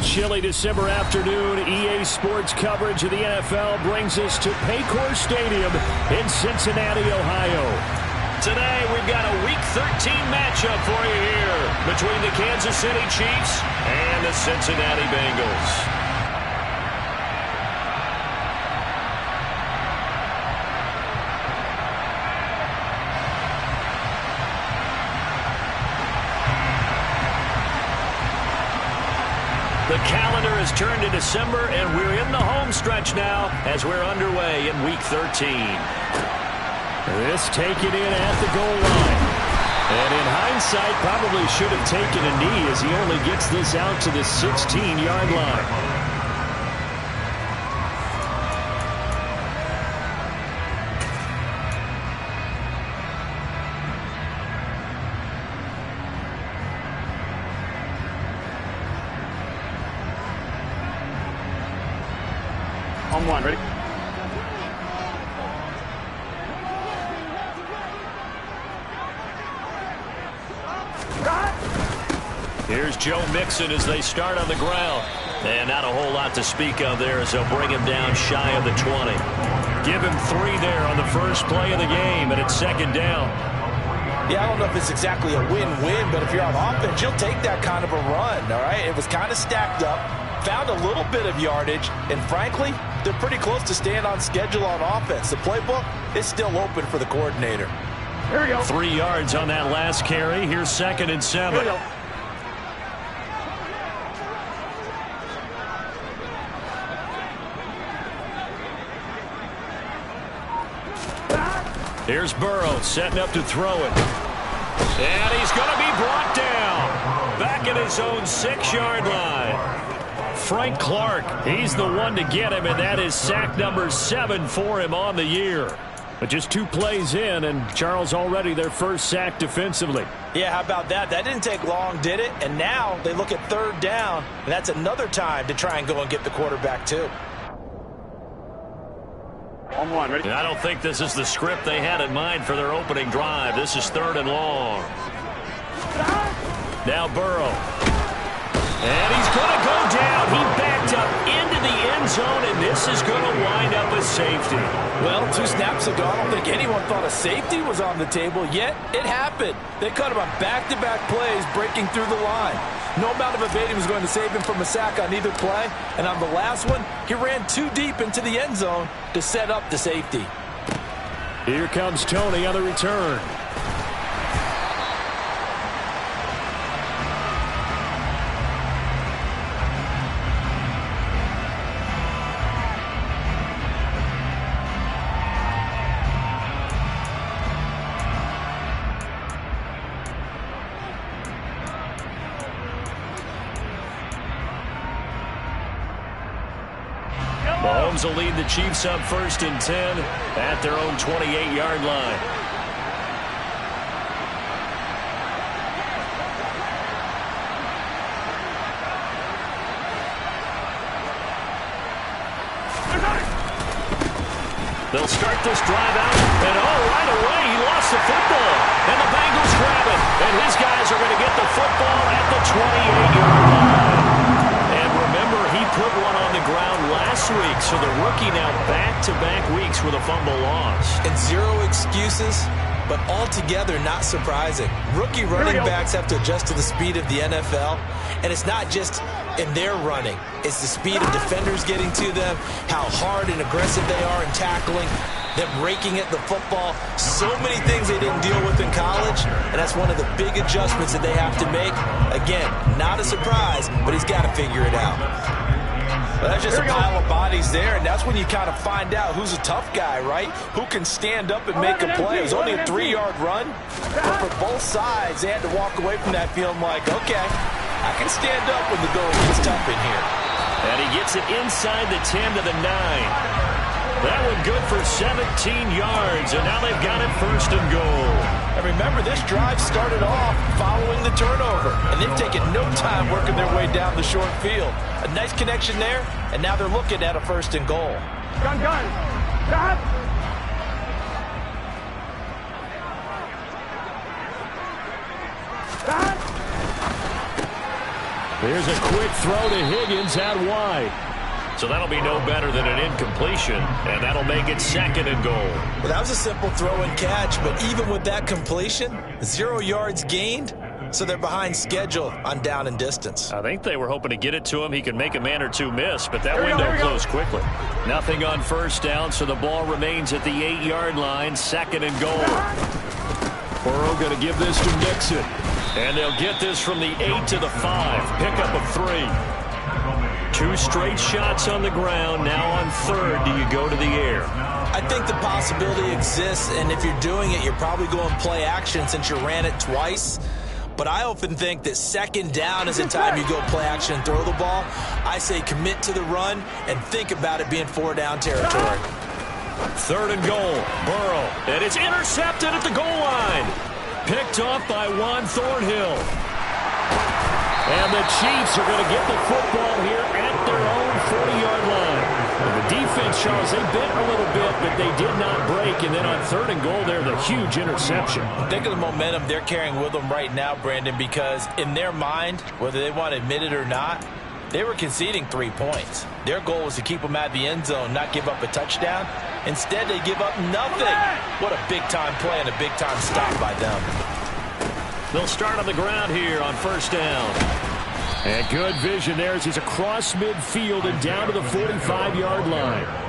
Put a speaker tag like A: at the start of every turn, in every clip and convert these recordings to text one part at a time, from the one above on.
A: chilly December afternoon, EA Sports coverage of the NFL brings us to Paycor Stadium in Cincinnati, Ohio. Today, we've got a Week 13 matchup for you here between the Kansas City Chiefs and the Cincinnati Bengals. The calendar has turned to December, and we're in the home stretch now as we're underway in Week 13. This taken in at the goal line. And in hindsight, probably should have taken a knee as he only gets this out to the 16-yard line.
B: On one, ready?
A: Here's Joe Mixon as they start on the ground. And not a whole lot to speak of there as they'll bring him down shy of the 20. Give him 3 there on the first play of the game, and it's second down.
C: Yeah, I don't know if it's exactly a win-win, but if you're on offense, you'll take that kind of a run, all right? It was kind of stacked up, found a little bit of yardage, and frankly, they're pretty close to staying on schedule on offense. The playbook is still open for the coordinator.
B: Here we go.
A: 3 yards on that last carry. Here's 2nd and 7.
B: Here we go.
A: Here's Burrow setting up to throw it. And he's going to be brought down. Back at his own 6-yard line. Frank Clark, he's the one to get him, and that is sack number 7 for him on the year. But just 2 plays in, and Charles already their first sack defensively.
C: Yeah, how about that? That didn't take long, did it? And now they look at 3rd down, and that's another time to try and go and get the quarterback too.
B: On one, ready?
A: I don't think this is the script they had in mind for their opening drive. This is 3rd and long. Now Burrow. And he's going to go down. He backed up into the end zone, and this is going to wind up a safety.
C: Well, 2 snaps ago, I don't think anyone thought a safety was on the table, yet it happened. They cut him on back-to-back plays, breaking through the line. No amount of evading was going to save him from a sack on either play, and on the last one, he ran too deep into the end zone to set up the safety.
A: Here comes Tony on the return. Mahomes will lead the Chiefs up 1st and 10 at their own 28-yard line. They'll start this drive out, and right away he lost the football, and the Bengals grab it, and his guys are going to get the football at the 28-yard line. And remember, he put one on the ground last week, so the rookie now back-to-back weeks with a fumble loss.
C: And 0 excuses, but altogether not surprising. Rookie running backs have to adjust to the speed of the NFL, and it's not just in their running. It's the speed of defenders getting to them, how hard and aggressive they are in tackling, them raking at the football. So many things they didn't deal with in college, and that's one of the big adjustments that they have to make. Again, not a surprise, but he's got to figure it out. Well, that's just a pile of bodies there, and that's when you kind of find out who's a tough guy, right? Who can stand up and make a play. It was only a 3-yard run, but for both sides, they had to walk away from that feeling like, okay, I can stand up when the going gets tough in here.
A: And he gets it inside the 10 to the 9. That one good for 17 yards, and now they've got it 1st and goal.
C: And remember, this drive started off following the turnover, and they've taken no time working their way down the short field. A nice connection there, and now they're looking at a 1st and goal.
B: Gun. Got.
A: Here's a quick throw to Higgins out wide. So that'll be no better than an incompletion, and that'll make it 2nd and goal.
C: Well, that was a simple throw and catch, but even with that completion, 0 yards gained, so they're behind schedule on down and distance.
A: I think they were hoping to get it to him. He could make a man or two miss, but that window closed quickly. Nothing on 1st down, so the ball remains at the 8-yard line, 2nd and goal. Burrow going to give this to Nixon, and they'll get this from the 8 to the 5. Pickup of 3. 2 straight shots on the ground. Now on 3rd, do you go to the air?
C: I think the possibility exists, and if you're doing it, you're probably going play action since you ran it twice. But I often think that 2nd down is the time you go play action and throw the ball. I say commit to the run and think about it being 4-down territory.
A: 3rd and goal. Burrow. And it's intercepted at the goal line. Picked off by Juan Thornhill. And the Chiefs are going to get the football here at their own 40-yard line. And the defense, Charles, they bit a little bit, but they did not break. And then on 3rd and goal, there's a huge interception.
C: Think of the momentum they're carrying with them right now, Brandon, because in their mind, whether they want to admit it or not, they were conceding 3 points. Their goal was to keep them out of the end zone, not give up a touchdown. Instead, they give up nothing. What a big-time play and a big-time stop by them.
A: They'll start on the ground here on 1st down. And good vision there as he's across midfield and down to the 45-yard line.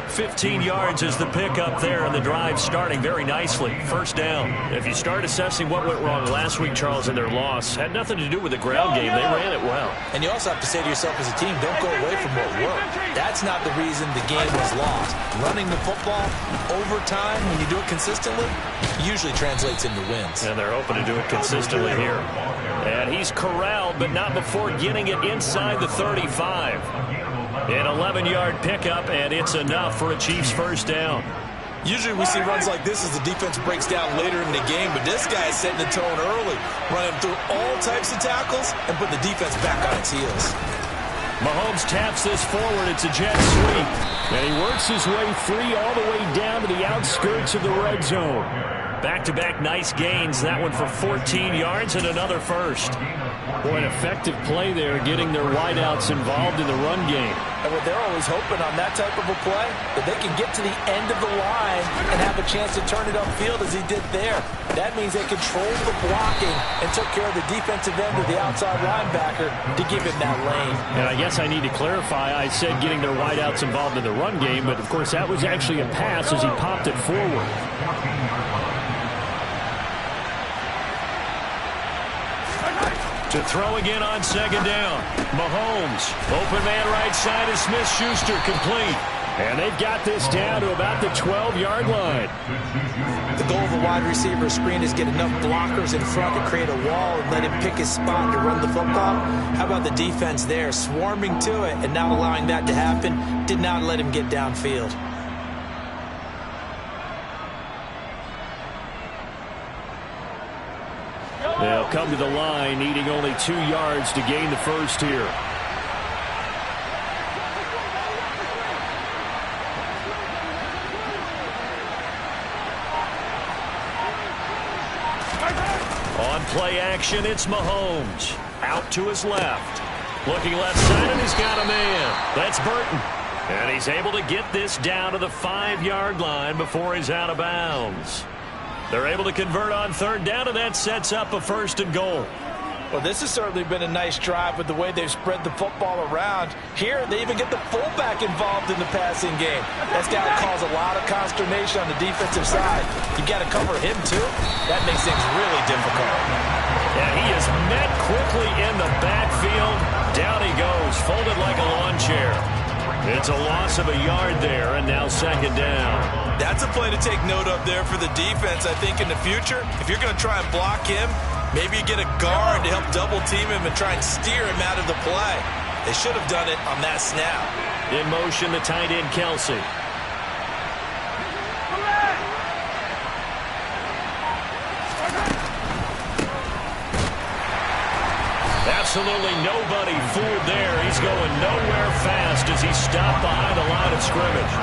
A: 15 yards is the pickup there, and the drive starting very nicely. 1st down. If you start assessing what went wrong last week, Charles, in their loss, had nothing to do with the ground game. They ran it well.
C: And you also have to say to yourself as a team, don't go away from what worked. That's not the reason the game was lost. Running the football over time, when you do it consistently, usually translates into wins.
A: And they're hoping to do it consistently here. And he's corralled, but not before getting it inside the 35. An 11-yard pickup, and it's enough for a Chiefs 1st down.
C: Usually we see runs like this as the defense breaks down later in the game, but this guy is setting the tone early, running through all types of tackles and putting the defense back on its heels.
A: Mahomes taps this forward. It's a jet sweep. And he works his way free all the way down to the outskirts of the red zone. Back-to-back nice gains. That one for 14 yards and another 1st. Boy, an effective play there, getting their wideouts involved in the run game.
C: And what they're always hoping on that type of a play, that they can get to the end of the line and have a chance to turn it upfield as he did there. That means they controlled the blocking and took care of the defensive end of the outside linebacker to give him that lane.
A: And I guess I need to clarify, I said getting their wideouts involved in the run game, but of course that was actually a pass as he popped it forward. To throw again on 2nd down. Mahomes. Open man right side is Smith-Schuster, complete. And they've got this down to about the 12-yard line.
C: The goal of a wide receiver screen is get enough blockers in front to create a wall and let him pick his spot to run the football. How about the defense there, swarming to it and not allowing that to happen? Did not let him get downfield.
A: They'll come to the line, needing only 2 yards to gain the 1st here. On play action, it's Mahomes. Out to his left. Looking left side, and he's got a man. That's Burton. And he's able to get this down to the 5-yard line before he's out of bounds. They're able to convert on 3rd down, and that sets up a 1st and goal.
C: Well, this has certainly been a nice drive with the way they've spread the football around. Here, they even get the fullback involved in the passing game. That's got to cause a lot of consternation on the defensive side. You got to cover him, too. That makes things really difficult.
A: And he is met quickly in the backfield. Down he goes, folded like a lawn chair. It's a loss of a yard there, and now 2nd down.
C: That's a play to take note of there for the defense, I think, in the future. If you're going to try and block him, maybe you get a guard to help double-team him and try and steer him out of the play. They should have done it on that snap.
A: In motion, the tight end, Kelsey. That's Absolutely nobody fooled there. He's going nowhere fast as he's stopped behind the line of scrimmage.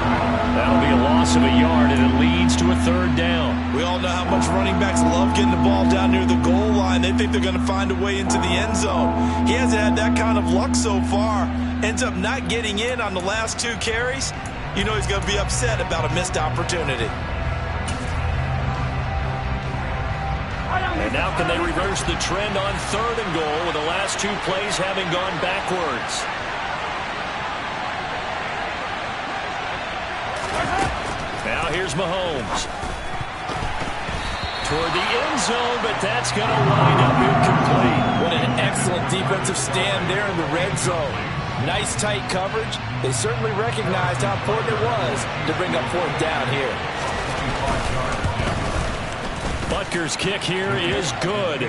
A: That'll be a loss of a yard, and it leads to a third down.
C: We all know how much running backs love getting the ball down near the goal line. They think they're going to find a way into the end zone. He hasn't had that kind of luck so far. Ends up not getting in on the last 2 carries. You know he's going to be upset about a missed opportunity.
A: And now can they reverse the trend on 3rd and goal with the last 2 plays having gone backwards? Now here's Mahomes. Toward the end zone, but that's going to wind up incomplete.
C: What an excellent defensive stand there in the red zone. Nice tight coverage. They certainly recognized how important it was to bring up 4th down here.
A: Butker's kick here is good.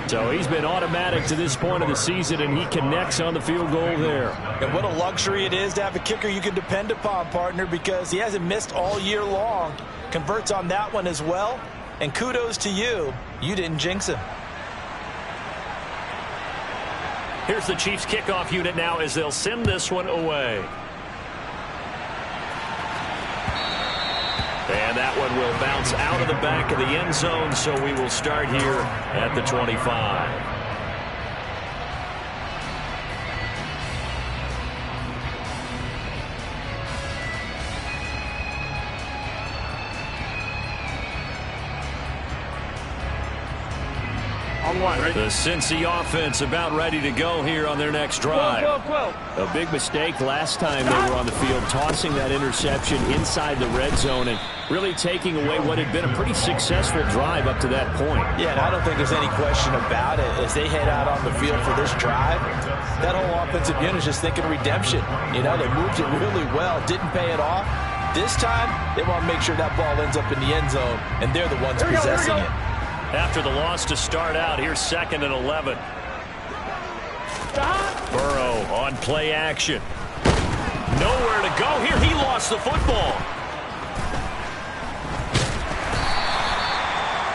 A: So he's been automatic to this point of the season, and he connects on the field goal there.
C: And what a luxury it is to have a kicker you can depend upon, partner, because he hasn't missed all year long. Converts on that one as well. And kudos to you. You didn't jinx him.
A: Here's the Chiefs kickoff unit now as they'll send this one away. And that one will bounce out of the back of the end zone, so we will start here at the 25. The Cincy offense about ready to go here on their next drive. A big mistake last time they were on the field, tossing that interception inside the red zone and really taking away what had been a pretty successful drive up to that point.
C: Yeah, and I don't think there's any question about it. As they head out on the field for this drive, that whole offensive unit is just thinking redemption. You know, they moved it really well, didn't pay it off. This time, they want to make sure that ball ends up in the end zone, and they're the ones possessing it.
A: After the loss to start out, here's 2nd and 11. Burrow on play action. Nowhere to go here. He lost the football.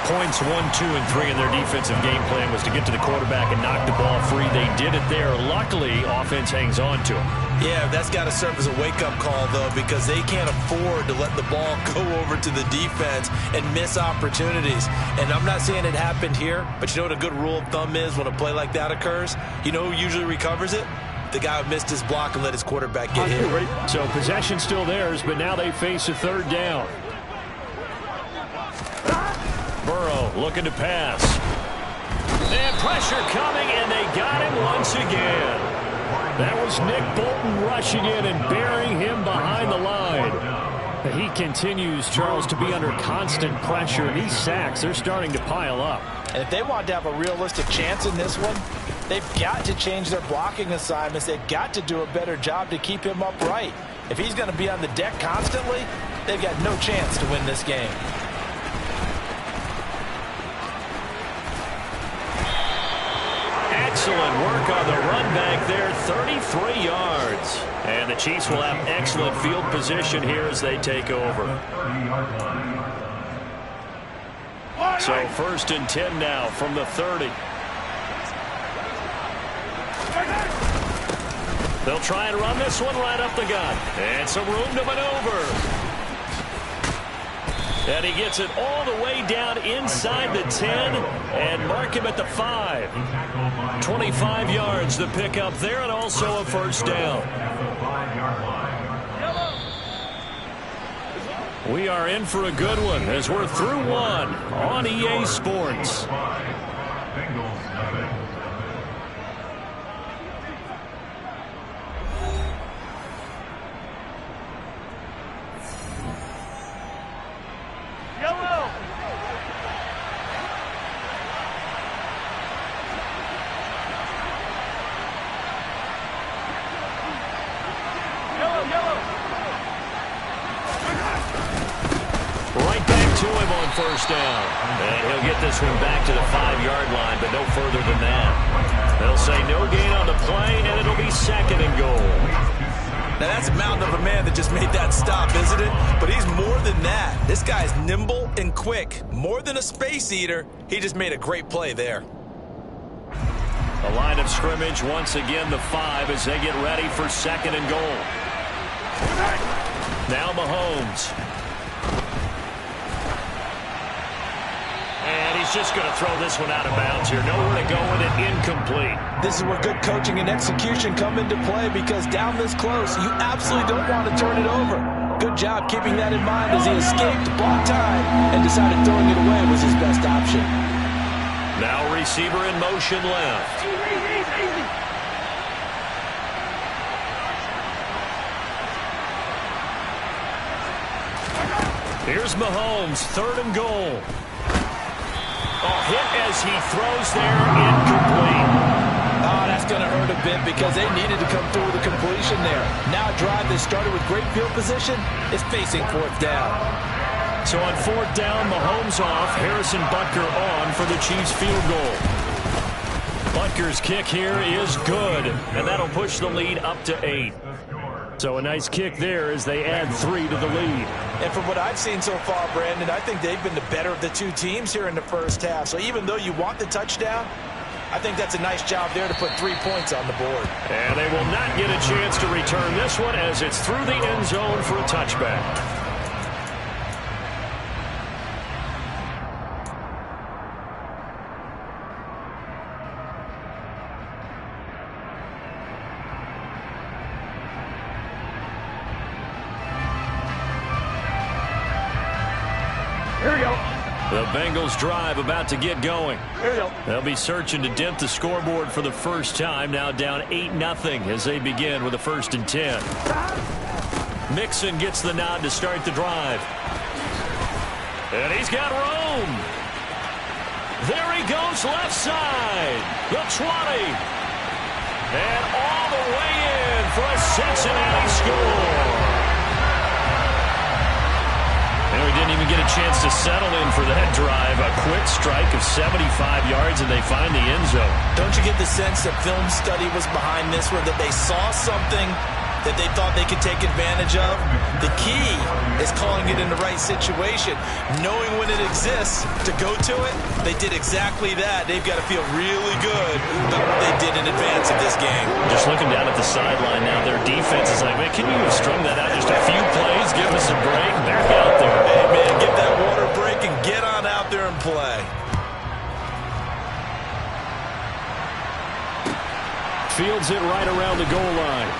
A: Points 1, 2, and 3 in their defensive game plan was to get to the quarterback and knock the ball free. They did it there. Luckily, offense hangs on to him.
C: Yeah, that's got to serve as a wake-up call, though, because they can't afford to let the ball go over to the defense and miss opportunities. And I'm not saying it happened here, but you know what a good rule of thumb is when a play like that occurs? You know who usually recovers it? The guy who missed his block and let his quarterback get hit.
A: So possession still theirs, but now they face a 3rd down. Burrow looking to pass. And pressure coming, and they got him once again. That was Nick Bolton rushing in and burying him behind the line. He continues, Charles, to be under constant pressure, and these sacks, they're starting to pile up.
C: And if they want to have a realistic chance in this one, they've got to change their blocking assignments. They've got to do a better job to keep him upright. If he's going to be on the deck constantly, they've got no chance to win this game.
A: Excellent work on the run back there, 33 yards. And the Chiefs will have excellent field position here as they take over. So 1st and 10 now from the 30. They'll try and run this one right up the gut. And some room to maneuver. And he gets it all the way down inside the 10 and mark him at the 5. 25 yards the pickup there, and also a 1st down. We are in for a good one as we're through one on EA Sports. First down. And he'll get this one back to the 5-yard line, but no further than that. They'll say no gain on the play, and it'll be 2nd and goal.
C: Now, that's a mountain of a man that just made that stop, isn't it? But he's more than that. This guy's nimble and quick. More than a space eater. He just made a great play there.
A: The line of scrimmage, once again, the 5 as they get ready for 2nd and goal. Now Mahomes. And he's just going to throw this one out of bounds here. Nowhere to go with it, incomplete.
C: This is where good coaching and execution come into play, because down this close, you absolutely don't want to turn it over. Good job keeping that in mind as he escaped, bought time, and decided throwing it away was his best option.
A: Now receiver in motion left. Here's Mahomes, 3rd and goal. Hit as he throws there, incomplete.
C: Oh, that's going to hurt a bit because they needed to come through with a completion there. Now a drive that started with great field position is facing 4th down.
A: So on 4th down, Mahomes off, Harrison Butker on for the Chiefs field goal. Butker's kick here is good, and that'll push the lead up to 8. So a nice kick there as they add 3 to the lead.
C: And from what I've seen so far, Brandon, I think they've been the better of the two teams here in the first half. So even though you want the touchdown, I think that's a nice job there to put 3 points on the board.
A: And they will not get a chance to return this one as it's through the end zone for a touchback.
B: Here we go.
A: The Bengals drive about to get going.
B: Here we go.
A: They'll be searching to dent the scoreboard for the first time. Now down 8-0 as they begin with a 1st and 10. Mixon gets the nod to start the drive. And he's got room. There he goes left side. The 20. And all the way in for a Cincinnati score. And we didn't even get a chance to settle in for that drive. A quick strike of 75 yards, and they find the end zone.
C: Don't you get the sense that film study was behind this one, that they saw something that they thought they could take advantage of? The key is calling it in the right situation, knowing when it exists to go to it. They did exactly that. They've got to feel really good about what they did in advance of this game.
A: Just looking down at the sideline now, their defense is like, man, can you have strung that out just a few plays? Give us a break. Back out there.
C: Hey, man, get that water break and get on out there and play.
A: Fields it right around the goal line.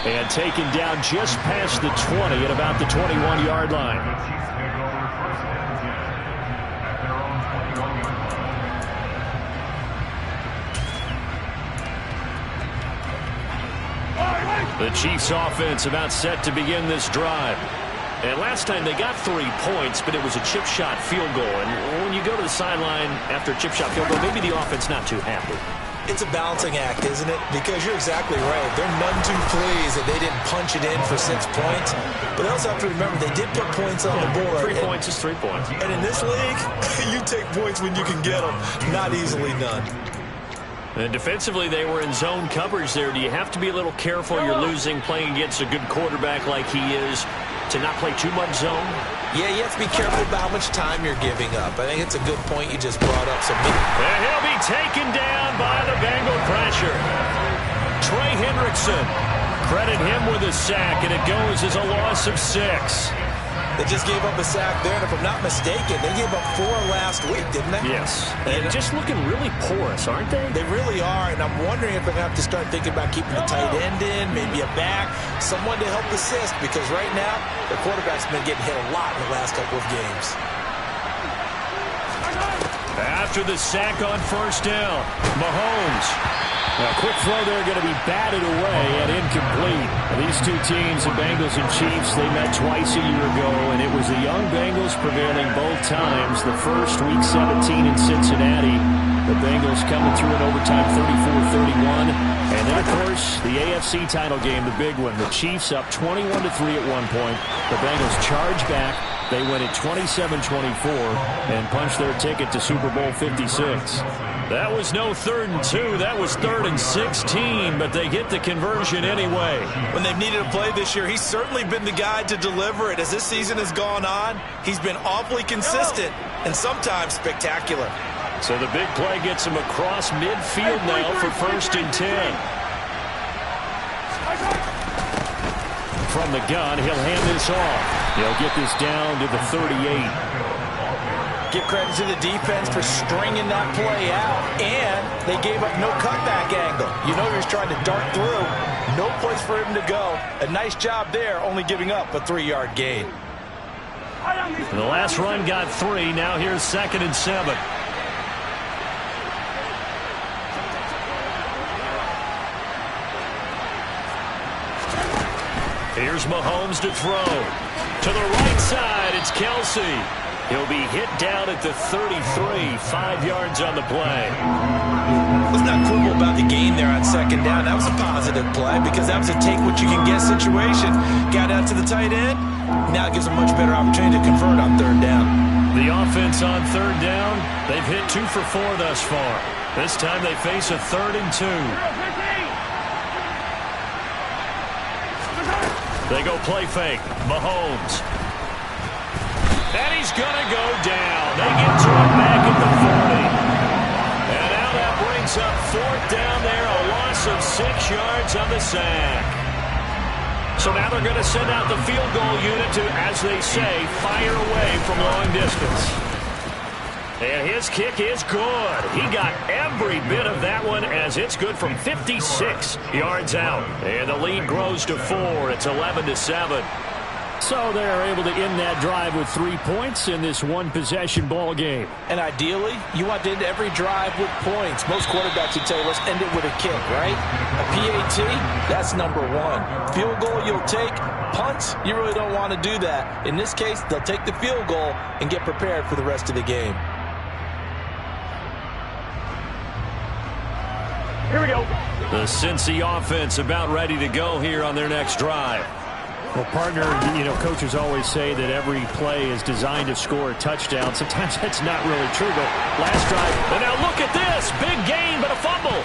A: And taken down just past the 20 at about the 21-yard line. The Chiefs offense about set to begin this drive. And last time they got 3 points, but it was a chip shot field goal. And when you go to the sideline after a chip shot field goal, maybe the offense not too happy.
C: It's a balancing act, isn't it? Because you're exactly right. They're none too pleased that they didn't punch it in for 6 points. But they also have to remember they did put points on the board.
A: 3 points is 3 points.
C: And in this league, you take points when you can get them. Not easily done.
A: And defensively, they were in zone coverage there. Do you have to be a little careful? You're losing playing against a good quarterback like he is to not play too much zone?
C: Yeah, you have to be careful about how much time you're giving up. I think it's a good point you just brought up.
A: And he'll be taken down by the Bengal pressure. Trey Hendrickson. Credit him with a sack, and it goes as a loss of 6.
C: They just gave up a sack there, and if I'm not mistaken, they gave up 4 last week, didn't they?
A: Yes. And just looking really porous, aren't they?
C: They really are, and I'm wondering if they're going to have to start thinking about keeping the tight end in, maybe a back, someone to help assist, because right now, their quarterback's been getting hit a lot in the last couple of games.
A: After the sack on 1st down, Mahomes. Now, quick throw there going to be batted away and incomplete. These two teams, the Bengals and Chiefs, they met twice a year ago, and it was the young Bengals prevailing both times. The first, Week 17 in Cincinnati. The Bengals coming through in overtime 34-31. And then, of course, the AFC title game, the big one. The Chiefs up 21-3 at one point. The Bengals charge back. They win it 27-24 and punch their ticket to Super Bowl 56. That was no 3rd and 2. That was 3rd and 16, but they get the conversion anyway.
C: When they've needed a play this year, he's certainly been the guy to deliver it. As this season has gone on, he's been awfully consistent and sometimes spectacular.
A: So the big play gets him across midfield now for 1st and 10. From the gun, he'll hand this off. He'll get this down to the 38.
C: Give credit to the defense for stringing that play out, and they gave up no cutback angle. You know he was trying to dart through. No place for him to go. A nice job there, only giving up a 3-yard gain.
A: The last run got 3. Now here's 2nd and 7. Here's Mahomes to throw. To the right side, it's Kelsey. He'll be hit down at the 33, 5 yards on the play.
C: Let's not quibble about the gain there on 2nd down. That was a positive play because that was a take-what-you-can-get situation. Got out to the tight end. Now it gives them a much better opportunity to convert on 3rd down.
A: The offense on 3rd down, they've hit 2 for 4 thus far. This time they face a 3rd and 2. They go play fake. Mahomes. And he's going to go down. They get to him back at the 40. And now that brings up 4th down there. A loss of 6 yards on the sack. So now they're going to send out the field goal unit to, as they say, fire away from long distance. And his kick is good. He got every bit of that one as it's good from 56 yards out. And the lead grows to 4. It's 11-7. So they're able to end that drive with 3 points in this one-possession ball game.
C: And ideally, you want to end every drive with points. Most quarterbacks would tell you, let's end it with a kick, right? A PAT, that's number 1. Field goal you'll take. Punts, you really don't want to do that. In this case, they'll take the field goal and get prepared for the rest of the game.
B: Here we go.
A: The Cincy offense about ready to go here on their next drive.
D: Well, partner, you know, coaches always say that every play is designed to score a touchdown. Sometimes that's not really true, but last drive.
A: And now look at this. Big gain, but a fumble.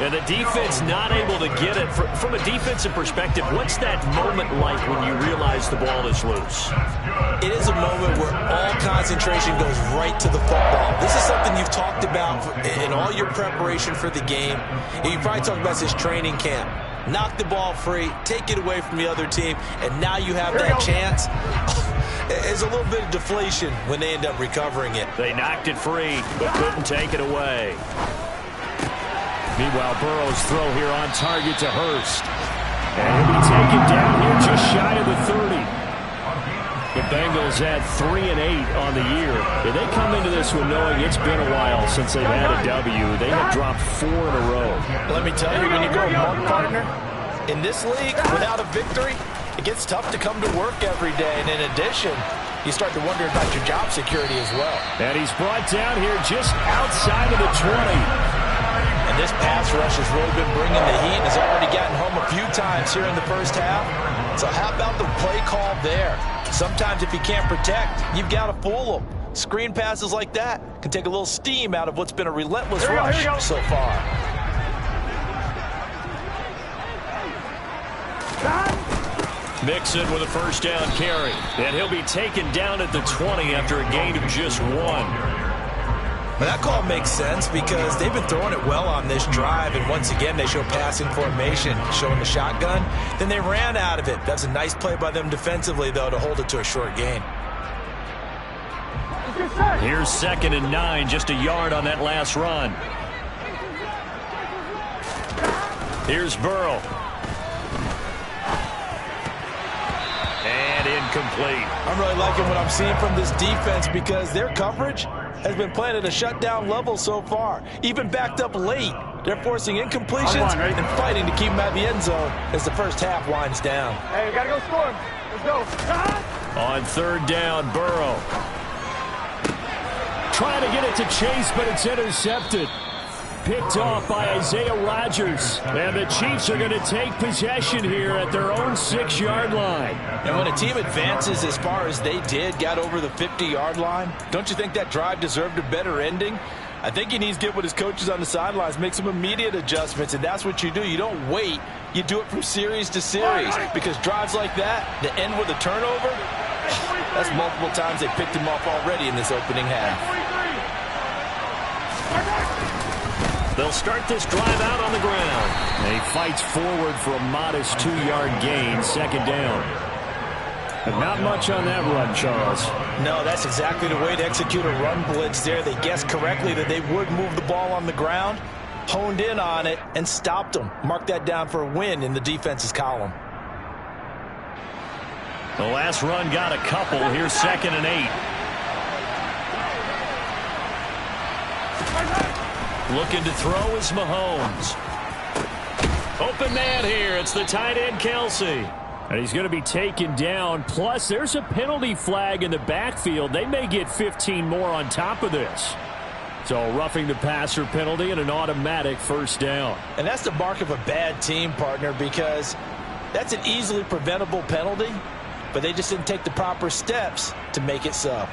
A: And the defense not able to get it. From a defensive perspective, what's that moment like when you realize the ball is loose?
C: It is a moment where all concentration goes right to the football. This is something you've talked about in all your preparation for the game. You probably talked about this training camp. Knock the ball free, take it away from the other team, and now you have that chance. There's a little bit of deflation when they end up recovering it.
A: They knocked it free, but couldn't take it away. Meanwhile, Burrow's throw here on target to Hurst. And he'll be taken down here just shy of the 30. The Bengals had 3 and 8 on the year. And they come into this one knowing it's been a while since they've had a W. They have dropped 4 in a row.
C: Let me tell you, when you go month, partner, in this league, without a victory, it gets tough to come to work every day. And in addition, you start to wonder about your job security as well.
A: And he's brought down here just outside of the 20.
C: And this pass rush has really been bringing the heat and has already gotten home a few times here in the first half. So how about the play call there? Sometimes if you can't protect, you've got to fool them. Screen passes like that can take a little steam out of what's been a relentless rush so far.
A: Mixon with a first down carry. And he'll be taken down at the 20 after a gain of just 1.
C: But that call makes sense because they've been throwing it well on this drive, and once again they show passing formation, showing the shotgun. Then they ran out of it. That's a nice play by them defensively, though, to hold it to a short gain.
A: Here's 2nd and 9, just a yard on that last run. Here's Burrow. And incomplete.
C: I'm really liking what I'm seeing from this defense because their coverage has been playing at a shutdown level so far. Even backed up late, they're forcing incompletions and fighting to keep them out of the end zone as the first half winds down.
B: Hey, we got to go score. Let's go.
A: On 3rd down, Burrow. Trying to get it to Chase, but it's intercepted. Picked off by Isaiah Rodgers. And the Chiefs are going to take possession here at their own 6-yard line.
C: And when a team advances as far as they did, got over the 50-yard line, don't you think that drive deserved a better ending? I think he needs to get with his coaches on the sidelines, make some immediate adjustments, and that's what you do. You don't wait. You do it from series to series because drives like that, that end with a turnover, that's multiple times they picked him off already in this opening half.
A: They'll start this drive out on the ground.
D: And he fights forward for a modest 2-yard gain, second down. But not much on that run, Charles.
C: No, that's exactly the way to execute a run blitz there. They guessed correctly that they would move the ball on the ground, honed in on it, and stopped them. Mark that down for a win in the defense's column.
A: The last run got a couple. Here's 2nd and 8. Looking to throw is Mahomes. Open man here. It's the tight end, Kelsey.
D: And he's going to be taken down. Plus, there's a penalty flag in the backfield. They may get 15 more on top of this. So, roughing the passer penalty and an automatic first down.
C: And that's the mark of a bad team, partner, because that's an easily preventable penalty, but they just didn't take the proper steps to make it so.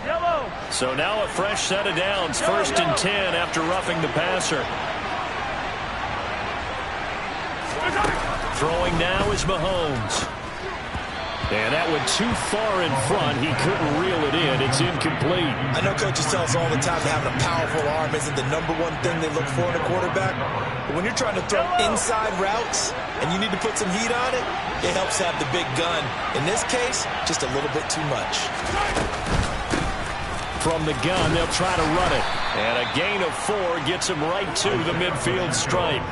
B: Yellow.
A: So now a fresh set of downs. 1st and 10 after roughing the passer. Throwing now is Mahomes. And that went too far in front. He couldn't reel it in. It's incomplete.
C: I know coaches tell us all the time that having a powerful arm isn't the #1 thing they look for in a quarterback. But when you're trying to throw inside routes and you need to put some heat on it, it helps have the big gun. In this case, just a little bit too much.
A: From the gun, they'll try to run it. And a gain of 4 gets him right to the midfield stripe.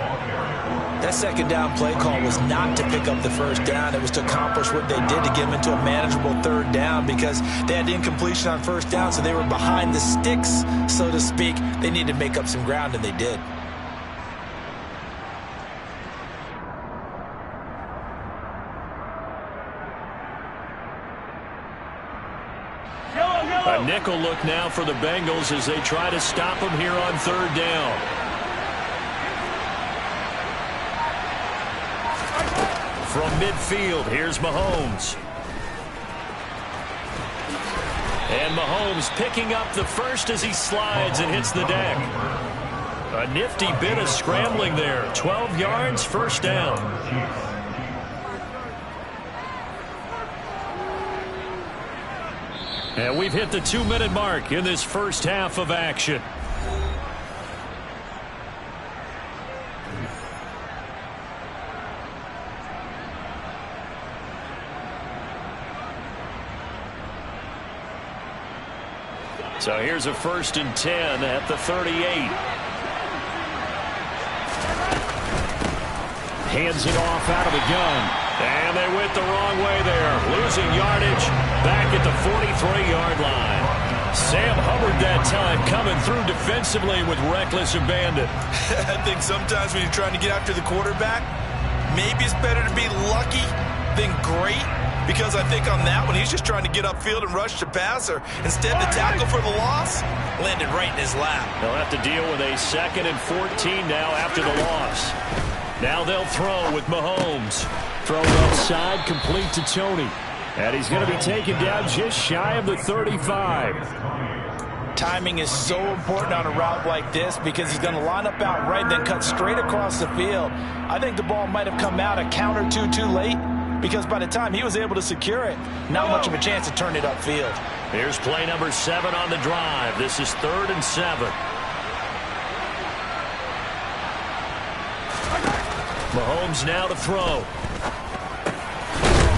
C: That second down play call was not to pick up the first down. It was to accomplish what they did to get them into a manageable 3rd down because they had the incompletion on 1st down, so they were behind the sticks, so to speak. They needed to make up some ground, and they did.
A: A nickel look now for the Bengals as they try to stop him here on 3rd down. From midfield, here's Mahomes. And Mahomes picking up the first as he slides and hits the deck. A nifty bit of scrambling there. 12 yards, first down. And we've hit the 2-minute mark in this first half of action. So here's a 1st and 10 at the 38.
D: Hands it off out of the gun.
A: And they went the wrong way there. Losing yardage back at the 43-yard line. Sam Hubbard that time coming through defensively with reckless abandon.
C: I think sometimes when you're trying to get after the quarterback, maybe it's better to be lucky than great. Because I think on that one, he's just trying to get upfield and rush the passer. Instead, the tackle for the loss landed right in his lap.
A: They'll have to deal with a 2nd and 14 now after the loss. Now they'll throw with Mahomes.
D: Throw outside, complete to Tony. And he's going to be taken down just shy of the 35.
C: Timing is so important on a route like this because he's going to line up out right, then cut straight across the field. I think the ball might have come out a count or two too late, because by the time he was able to secure it, not much of a chance to turn it upfield.
A: Here's play number 7 on the drive. This is 3rd and 7. Mahomes now to throw.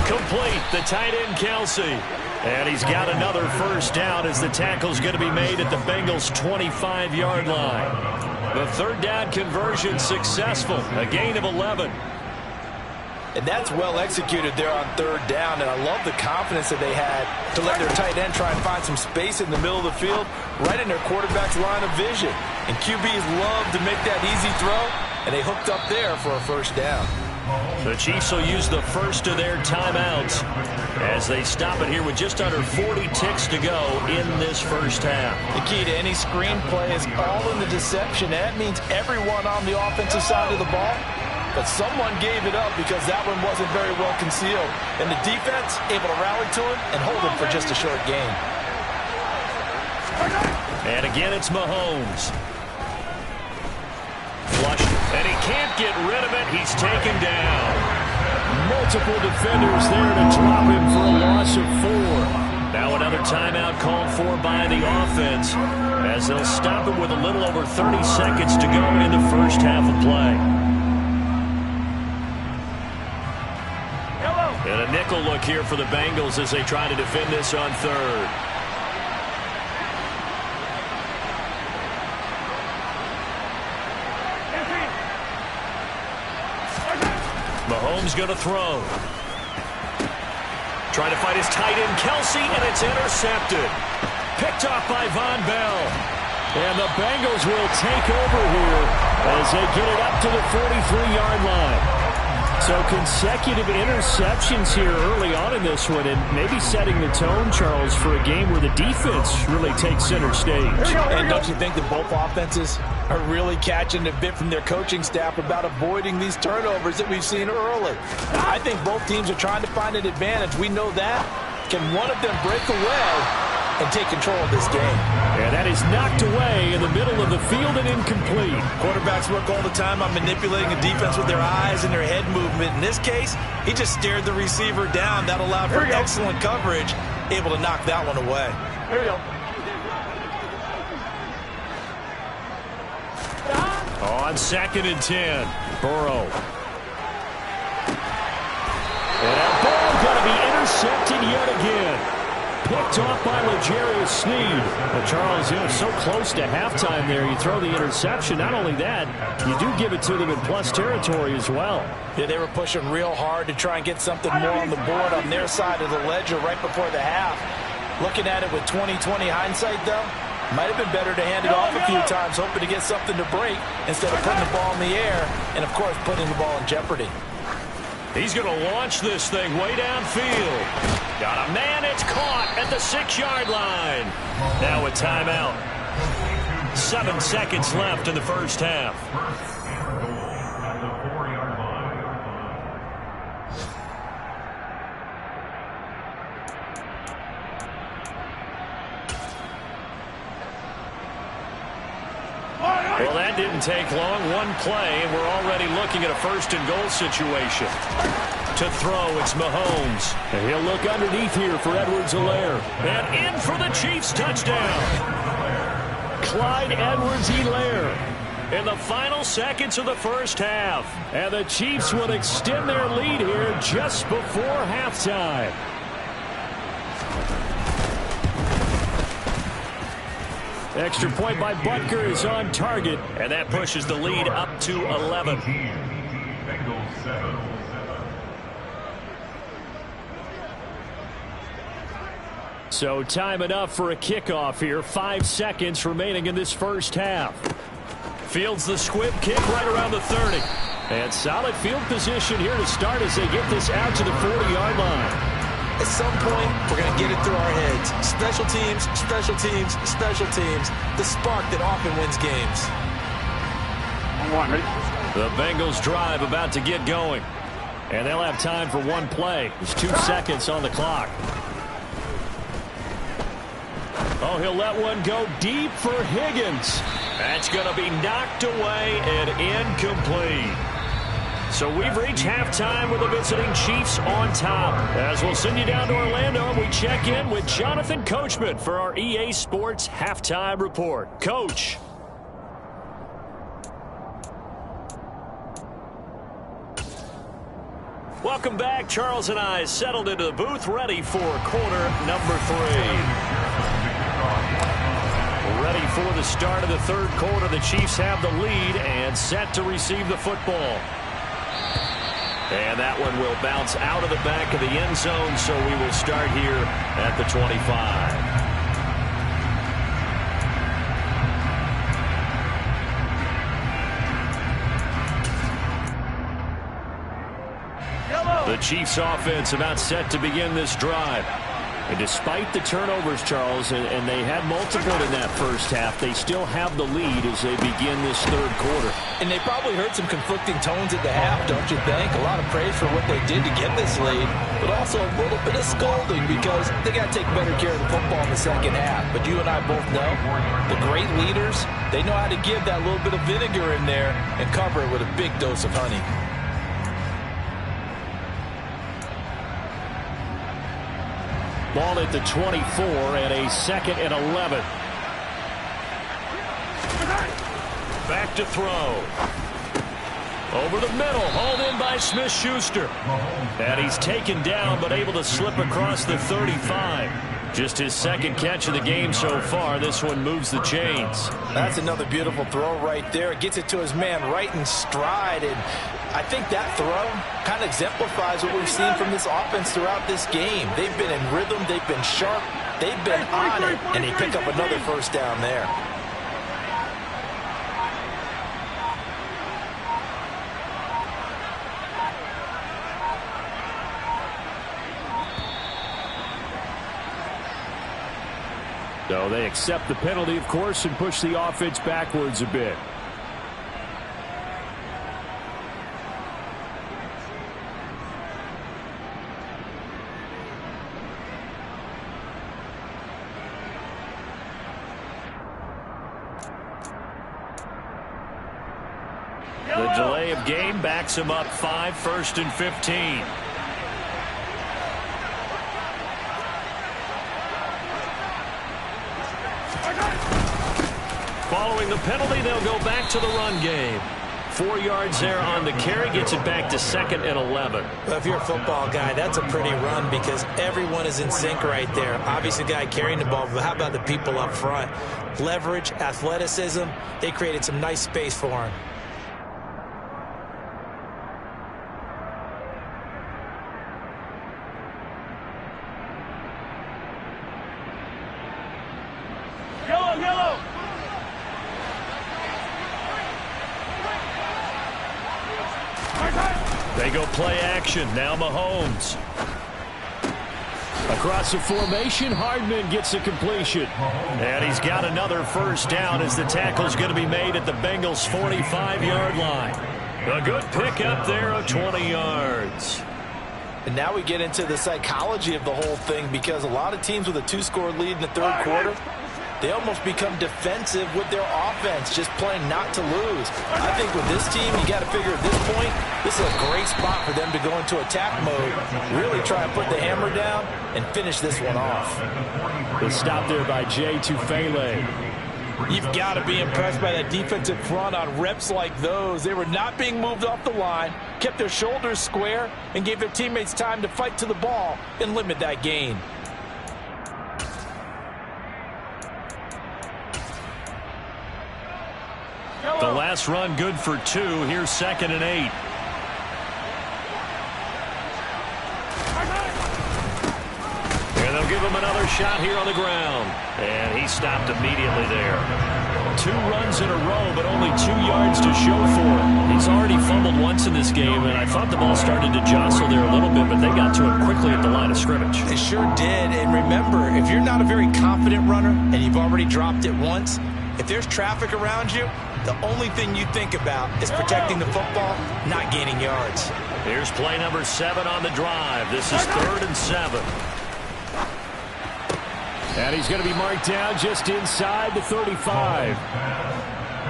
A: Complete, the tight end Kelsey. And he's got another first down as the tackle's going to be made at the Bengals' 25-yard line. The 3rd down conversion successful, a gain of 11.
C: And that's well executed there on 3rd down, and I love the confidence that they had to let their tight end try and find some space in the middle of the field, right in their quarterback's line of vision. And QBs love to make that easy throw, and they hooked up there for a first down.
A: The Chiefs will use the first of their timeouts as they stop it here with just under 40 ticks to go in this first half.
C: The key to any screenplay is all in the deception. That means everyone on the offensive side of the ball, but someone gave it up because that one wasn't very well concealed. And the defense able to rally to him and hold him for just a short gain.
A: And again, it's Mahomes. Flush, and he can't get rid of it. He's taken down.
D: Multiple defenders there to drop him for a loss of 4.
A: Now another timeout called for by the offense as they'll stop it with a little over 30 seconds to go in the first half of play. And a nickel look here for the Bengals as they try to defend this on third. Mahomes going to throw. Trying to fight his tight end, Kelsey, and it's intercepted. Picked off by Von Bell. And the Bengals will take over here as they get it up to the 43-yard line. So consecutive interceptions here early on in this one, and maybe setting the tone, Charles, for a game where the defense really takes center stage.
C: And don't you think that both offenses are really catching a bit from their coaching staff about avoiding these turnovers that we've seen early? I think both teams are trying to find an advantage. We know that. Can one of them break away and take control of this game?
D: And that is knocked away in the middle of the field and incomplete.
C: Quarterbacks work all the time on manipulating a defense with their eyes and their head movement. In this case, he just stared the receiver down. That allowed for excellent coverage, able to knock that one away.
B: Here we go.
A: On 2nd and 10, Burrow. And that ball going to be intercepted yet again. Picked off by L'Jarius Sneed. But Charles, so close to halftime there. You throw the interception. Not only that, you do give it to them in plus territory as well.
C: Yeah, they were pushing real hard to try and get something more on the board on their side of the ledger right before the half. Looking at it with 20/20 hindsight, though, might have been better to hand it off a few times, hoping to get something to break instead of putting the ball in the air and, of course, putting the ball in jeopardy.
A: He's going to launch this thing way downfield. Got a man, it's caught at the 6-yard line. Now a timeout. 7 seconds left in the first half. Well, that didn't take long. One play, and we're already looking at a 1st and goal situation. To throw, it's Mahomes.
D: And he'll look underneath here for Edwards-Helaire.
A: And in for the Chiefs touchdown.
D: Clyde Edwards-Helaire.
A: In the final seconds of the first half.
D: And the Chiefs will extend their lead here just before halftime. Extra point by Butker is on target.
A: And that pushes the lead up to 11.
D: So time enough for a kickoff here. 5 seconds remaining in this first half.
A: Fields the squib kick right around the 30.
D: And solid field position here to start as they get this out to the 40-yard line.
C: At some point, we're going to get it through our heads. Special teams, special teams, special teams. The spark that often wins games.
B: Ready?
A: The Bengals drive about to get going.
D: And they'll have time for one play. There's 2 seconds on the clock. Oh, he'll let one go deep for Higgins.
A: That's going to be knocked away and incomplete. So we've reached halftime with the visiting Chiefs on top. As we'll send you down to Orlando, and we check in with Jonathan Coachman for our EA Sports Halftime Report. Coach. Welcome back. Charles and I settled into the booth, ready for quarter number 3. Ready for the start of the third quarter. The Chiefs have the lead and set to receive the football. And that one will bounce out of the back of the end zone, so we will start here at the 25. The Chiefs offense about set to begin this drive. And despite the turnovers, Charles, and they had multiple in that first half, they still have the lead as they begin this third quarter.
C: And they probably heard some conflicting tones at the half, don't you think? A lot of praise for what they did to get this lead, but also a little bit of scolding because they got to take better care of the football in the second half. But you and I both know the great leaders, they know how to give that little bit of vinegar in there and cover it with a big dose of honey.
D: Ball at the 24 and a 2nd and 11.
A: Back to throw. Over the middle, hauled in by Smith-Schuster. And he's taken down, but able to slip across the 35. Just his 2nd catch of the game so far. This one moves the chains.
C: That's another beautiful throw right there. Gets it to his man right in stride. And I think that throw kind of exemplifies what we've seen from this offense throughout this game. They've been in rhythm. They've been sharp. They've been on it. And they pick up another first down there.
D: So they accept the penalty, of course, and push the offense backwards a bit. The delay of game backs him up 5, 1st and 15.
A: Following the penalty, they'll go back to the run game. 4 yards there on the carry, gets it back to 2nd and 11.
C: Well, if you're a football guy, that's a pretty run because everyone is in sync right there. Obviously, the guy carrying the ball, but how about the people up front? Leverage, athleticism, they created some nice space for him.
A: They go play action. Now Mahomes.
D: Across the formation, Hardman gets a completion.
A: And he's got another first down as the tackle's going to be made at the Bengals' 45-yard line. A good pick up there of 20 yards.
C: And now we get into the psychology of the whole thing because a lot of teams with a 2-score lead in the 3rd quarter, they almost become defensive with their offense, just playing not to lose. I think with this team, you got to figure at this point, this is a great spot for them to go into attack mode, really try and put the hammer down and finish this one off.
D: The stop there by Jay Tufele.
E: You've got to be impressed by that defensive front on reps like those. They were not being moved off the line, kept their shoulders square, and gave their teammates time to fight to the ball and limit that gain.
A: The last run good for 2. Here's 2nd and 8. And they'll give him another shot here on the ground. And he stopped immediately there. 2 runs in a row, but only 2 yards to show for it. He's already fumbled once in this game, and I thought the ball started to jostle there a little bit, but they got to him quickly at the line of scrimmage.
C: It sure did. And remember, if you're not a very confident runner and you've already dropped it once, if there's traffic around you, the only thing you think about is protecting the football, not gaining yards.
A: Here's play number 7 on the drive. This is 3rd and 7.
D: And he's going to be marked down just inside the 35.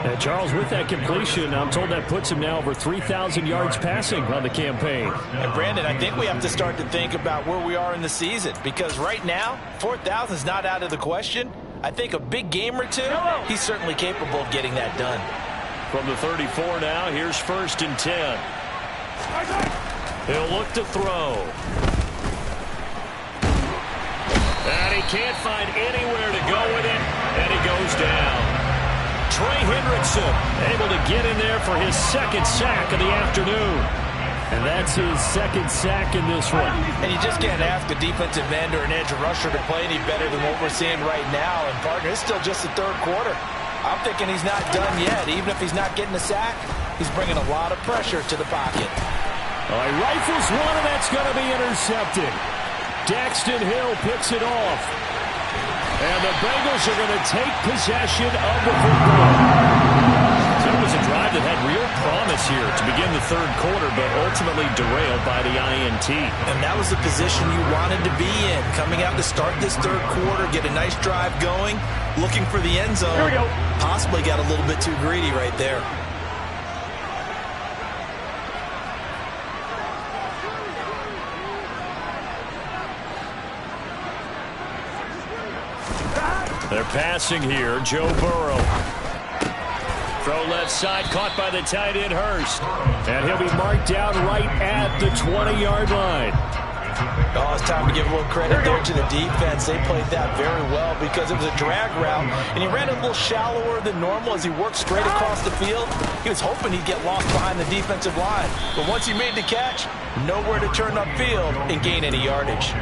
D: And Charles, with that completion, I'm told that puts him now over 3,000 yards passing on the campaign.
C: And Brandon, I think we have to start to think about where we are in the season because right now, 4,000 is not out of the question. I think a big game or 2, he's certainly capable of getting that done.
A: From the 34 now, here's 1st and 10. He'll look to throw. And he can't find anywhere to go with it, and he goes down. Trey Hendrickson able to get in there for his 2nd sack of the afternoon.
D: And that's his 2nd sack in this one.
C: And you just can't ask a defensive end or an edge rusher to play any better than what we're seeing right now. And, partner, it's still just the 3rd quarter. I'm thinking he's not done yet. Even if he's not getting a sack, he's bringing a lot of pressure to the pocket.
D: He rifles one, and that's going to be intercepted. Daxton Hill picks it off. And the Bengals are going to take possession of the football. So it was a drive that had real promise here to begin the 3rd quarter, but ultimately derailed by the INT.
C: And that was the position you wanted to be in. Coming out to start this 3rd quarter, get a nice drive going, looking for the end zone.
B: Here we go.
C: Possibly got a little bit too greedy right there.
D: They're passing here. Joe Burrow. Throw left side, caught by the tight end Hurst. And he'll be marked down right at the 20-yard line.
C: Oh, it's time to give a little credit there to the defense. They played that very well because it was a drag route, and he ran a little shallower than normal as he worked straight across the field. He was hoping he'd get lost behind the defensive line. But once he made the catch, nowhere to turn upfield and gain any yardage.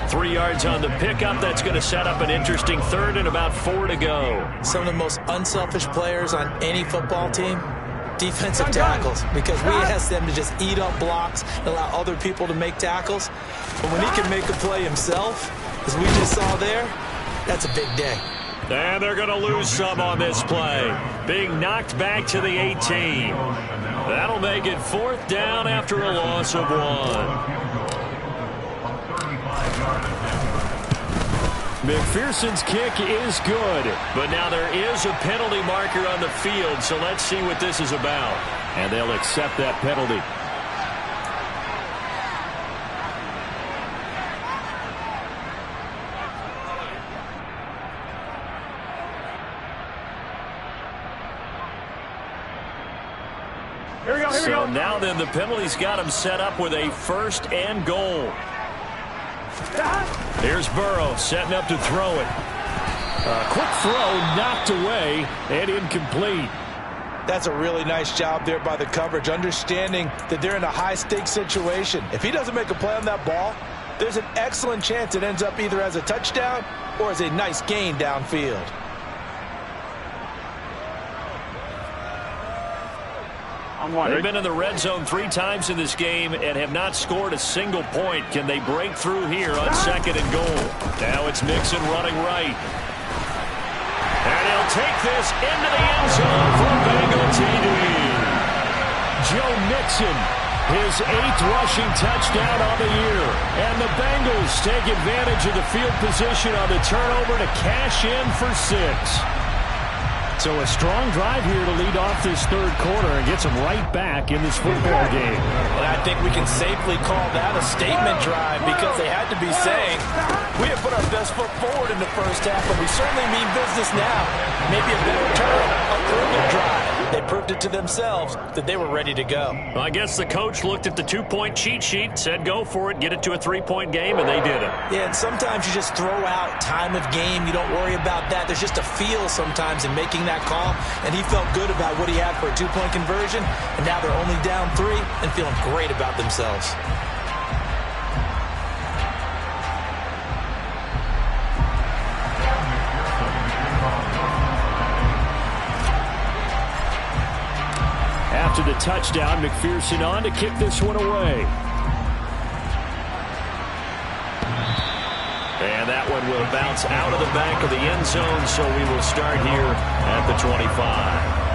D: 3 yards on the pickup. That's going to set up an interesting third and about 4 to go.
C: Some of the most unselfish players on any football team, defensive tackles, because we ask them to just eat up blocks and allow other people to make tackles. But when he can make a play himself, as we just saw there, that's a big day.
D: And they're going to lose some on this play. Being knocked back to the 18. That'll make it 4th down after a loss of 1. McPherson's kick is good, but now there is a penalty marker on the field, so let's see what this is about. And they'll accept that penalty. So now then the penalty's got him set up with a 1st and goal. Here's Burrow setting up to throw it. A quick throw knocked away and incomplete.
C: That's a really nice job there by the coverage, understanding that they're in a high-stakes situation. If he doesn't make a play on that ball, there's an excellent chance it ends up either as a touchdown or as a nice gain downfield.
D: They've been in the red zone 3 times in this game and have not scored a single point. Can they break through here on 2nd and goal? Now it's Mixon running right. And he'll take this into the end zone for Bengal TD. Joe Mixon, his 8th rushing touchdown on the year. And the Bengals take advantage of the field position on the turnover to cash in for 6. So a strong drive here to lead off this 3rd quarter and gets them right back in this football game.
C: And I think we can safely call that a statement drive because they had to be saying, we have put our best foot forward in the first half, but we certainly mean business now. Maybe a better term, a further drive. They proved it to themselves that they were ready to go.
D: Well, I guess the coach looked at the 2-point cheat sheet, said go for it, get it to a 3-point game, and they did it.
C: Yeah, and sometimes you just throw out time of game. You don't worry about that. There's just a feel sometimes in making that call, and he felt good about what he had for a 2-point conversion, and now they're only down 3 and feeling great about themselves.
D: After the touchdown, McPherson on to kick this one away. And that one will bounce out of the back of the end zone, so we will start here at the 25.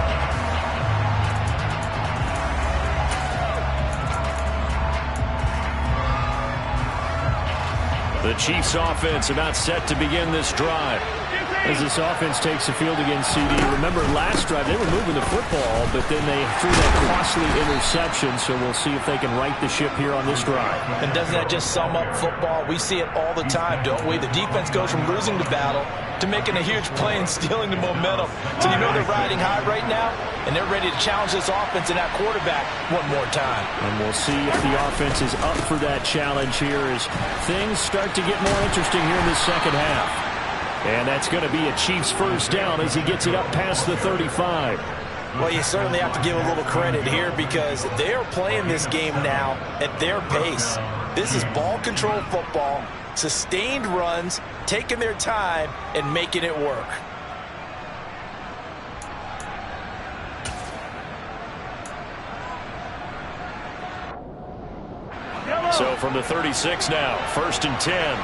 D: The Chiefs offense about set to begin this drive. As this offense takes the field against CD. Remember last drive they were moving the football, but then they threw that costly interception, so we'll see if they can right the ship here on this drive.
C: And doesn't that just sum up football? We see it all the time, don't we? The defense goes from losing the battle to making a huge play and stealing the momentum. So you know they're riding high right now, and they're ready to challenge this offense and that quarterback one more time.
D: And we'll see if the offense is up for that challenge here as things start to get more interesting here in the second half. And that's going to be a Chiefs 1st down as he gets it up past the 35.
C: Well, you certainly have to give a little credit here because they are playing this game now at their pace. This is ball control football, sustained runs, taking their time, and making it work.
D: So from the 36 now, 1st and 10.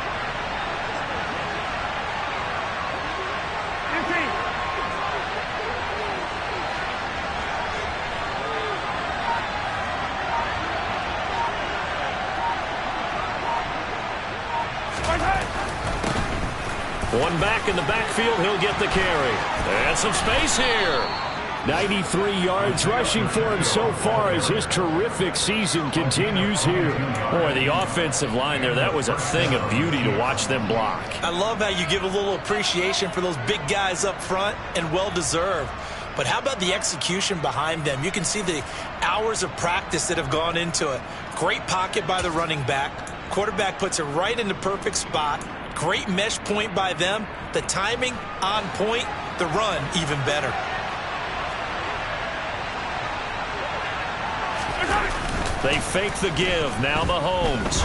D: One back in the backfield, he'll get the carry. And some space here. 93 yards rushing for him so far as his terrific season continues here.
A: Boy, the offensive line there, that was a thing of beauty to watch them block.
C: I love how you give a little appreciation for those big guys up front, and well-deserved. But how about the execution behind them? You can see the hours of practice that have gone into it. Great pocket by the running back. Quarterback puts it right in the perfect spot. Great mesh point by them. The timing on point. The run even better.
A: They fake the give. Now Mahomes.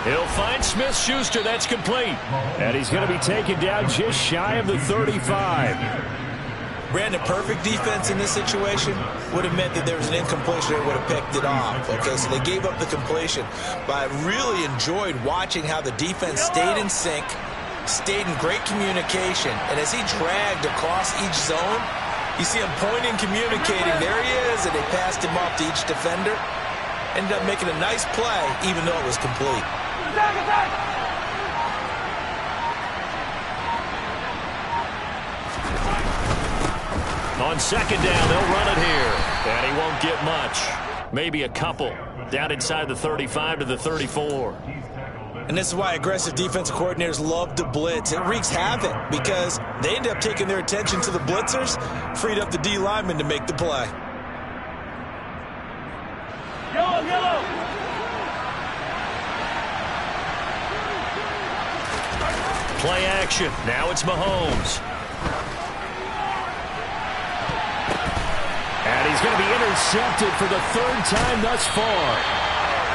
A: He'll find Smith-Schuster. That's complete.
D: And he's going to be taken down just shy of the 35.
C: Brandon, perfect defense in this situation would have meant that there was an incompletion that would have picked it off. Okay, so they gave up the completion. But I really enjoyed watching how the defense stayed in sync, stayed in great communication. And as he dragged across each zone, you see him pointing, communicating. There he is, and they passed him off to each defender. Ended up making a nice play, even though it was complete.
A: On second down, they'll run it here. And he won't get much. Maybe a couple. Down inside the 35 to the 34.
C: And this is why aggressive defensive coordinators love to blitz. It wreaks havoc because they end up taking their attention to the blitzers, freed up the D lineman to make the play.
B: Yellow.
A: Play action. Now it's Mahomes.
D: And he's going to be intercepted for the third time thus far.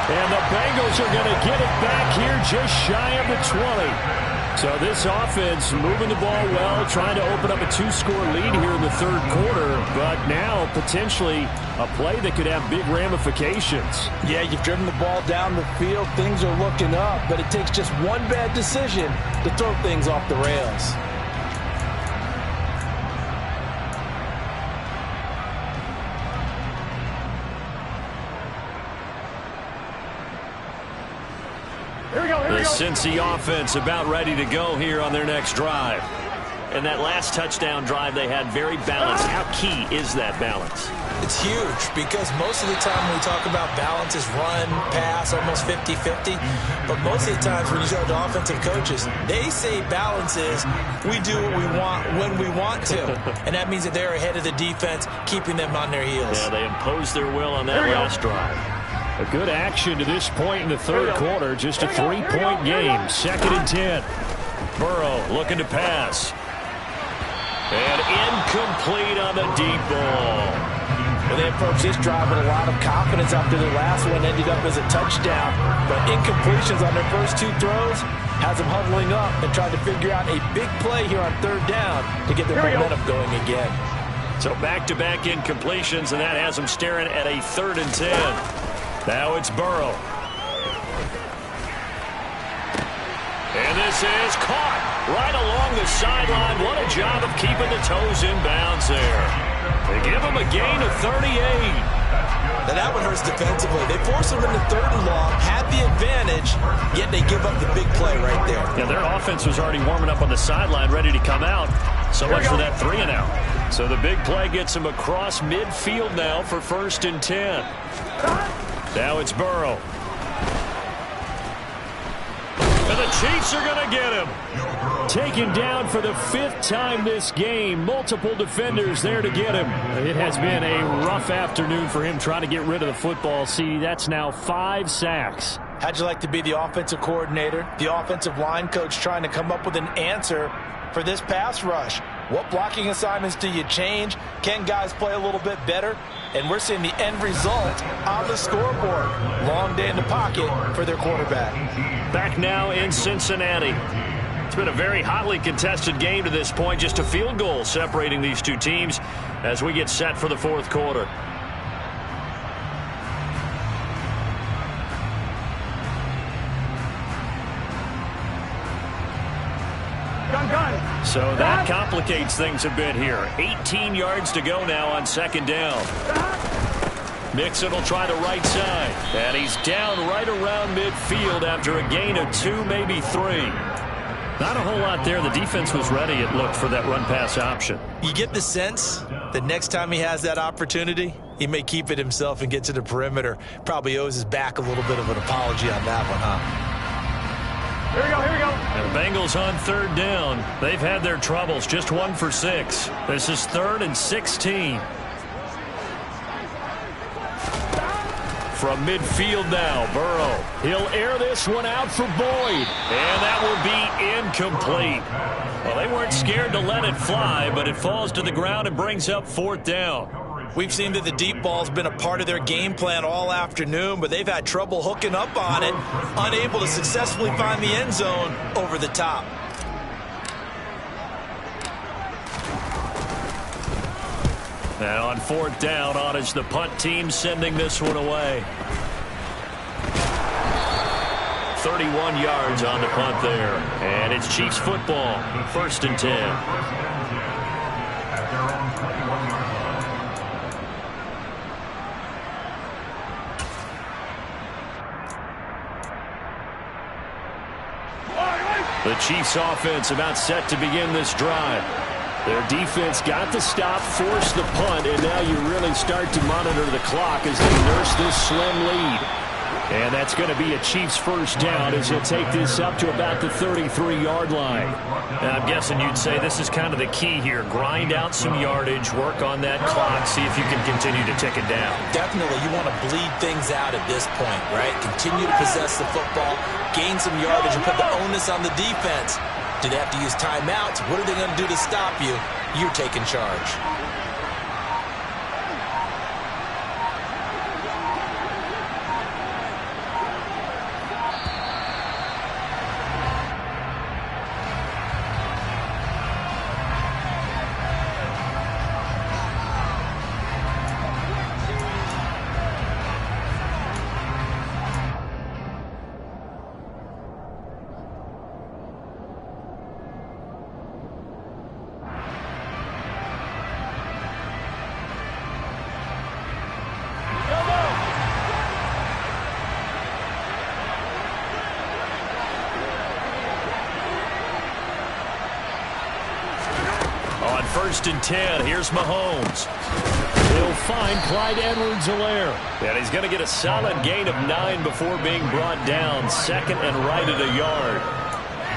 D: And the Bengals are going to get it back here just shy of the 20. So this offense moving the ball well, trying to open up a two-score lead here in the third quarter. But now potentially a play that could have big ramifications.
E: Yeah, you've driven the ball down the field. Things are looking up, but it takes just one bad decision to throw things off the rails.
A: The Cincy offense about ready to go here on their next drive. And that last touchdown drive they had very balanced. How key is that balance?
C: It's huge because most of the time when we talk about balance is run, pass, almost 50-50. But most of the times when you talk to offensive coaches, they say balance is we do what we want when we want to. And that means that they're ahead of the defense, keeping them on their heels.
A: Yeah, they imposed their will on that last drive.
D: A good action to this point in the third quarter. Just a 3-point game. 2nd and 10.
A: Burrow looking to pass. And incomplete on the deep ball.
E: Well, they approached this drive with a lot of confidence after the last one ended up as a touchdown. But incompletions on their first two throws has them huddling up and trying to figure out a big play here on third down to get their momentum going again.
A: So back-to-back incompletions, and that has them staring at a 3rd and 10. Now it's Burrow. And this is caught right along the sideline. What a job of keeping the toes in bounds there. They give him a gain of 38.
C: Now that one hurts defensively. They force him into 3rd and long, had the advantage, yet they give up the big play right there.
A: Yeah, their offense was already warming up on the sideline, ready to come out. So much for that 3 and out. So the big play gets him across midfield now for 1st and 10. Now it's Burrow. And the Chiefs are going to get him.
D: Taken down for the 5th time this game. Multiple defenders there to get him. It has been a rough afternoon for him trying to get rid of the football. See, that's now 5 sacks.
C: How'd you like to be the offensive coordinator, the offensive line coach trying to come up with an answer for this pass rush? What blocking assignments do you change? Can guys play a little bit better? And we're seeing the end result on the scoreboard. Long day in the pocket for their quarterback.
A: Back now in Cincinnati. It's been a very hotly contested game to this point. Just a field goal separating these two teams as we get set for the 4th quarter. So that complicates things a bit here. 18 yards to go now on 2nd down. Mixon will try the right side. And he's down right around midfield after a gain of 2, maybe 3. Not a whole lot there. The defense was ready, it looked, for that run-pass option.
C: You get the sense that The next time he has that opportunity, he may keep it himself and get to the perimeter. Probably owes his back a little bit of an apology on that one, huh?
B: Here we go, here we go.
A: And the Bengals on third down. They've had their troubles, just 1 for 6. This is 3rd and 16. From midfield now, Burrow. He'll air this one out for Boyd. And that will be incomplete. Well, they weren't scared to let it fly, but it falls to the ground and brings up 4th down.
C: We've seen that the deep ball's been a part of their game plan all afternoon, but they've had trouble hooking up on it, unable to successfully find the end zone over the top.
A: And on 4th down, on is the punt team sending this one away. 31 yards on the punt there. And it's Chiefs football, 1st and 10. The Chiefs offense about set to begin this drive. Their defense got the stop, forced the punt, and now you really start to monitor the clock as they nurse this slim lead. And that's going to be a Chiefs 1st down as he'll take this up to about the 33-yard line.
D: And I'm guessing you'd say this is kind of the key here. Grind out some yardage, work on that clock, see if you can continue to tick it down.
C: Definitely, you want to bleed things out at this point, right? Continue to possess the football, gain some yardage, and put the onus on the defense. Do they have to use timeouts? What are they going to do to stop you? You're taking charge.
A: On 1st and 10, here's Mahomes. He'll find Clyde Edwards-Helaire. And he's going to get a solid gain of 9 before being brought down. 2nd and right at a yard.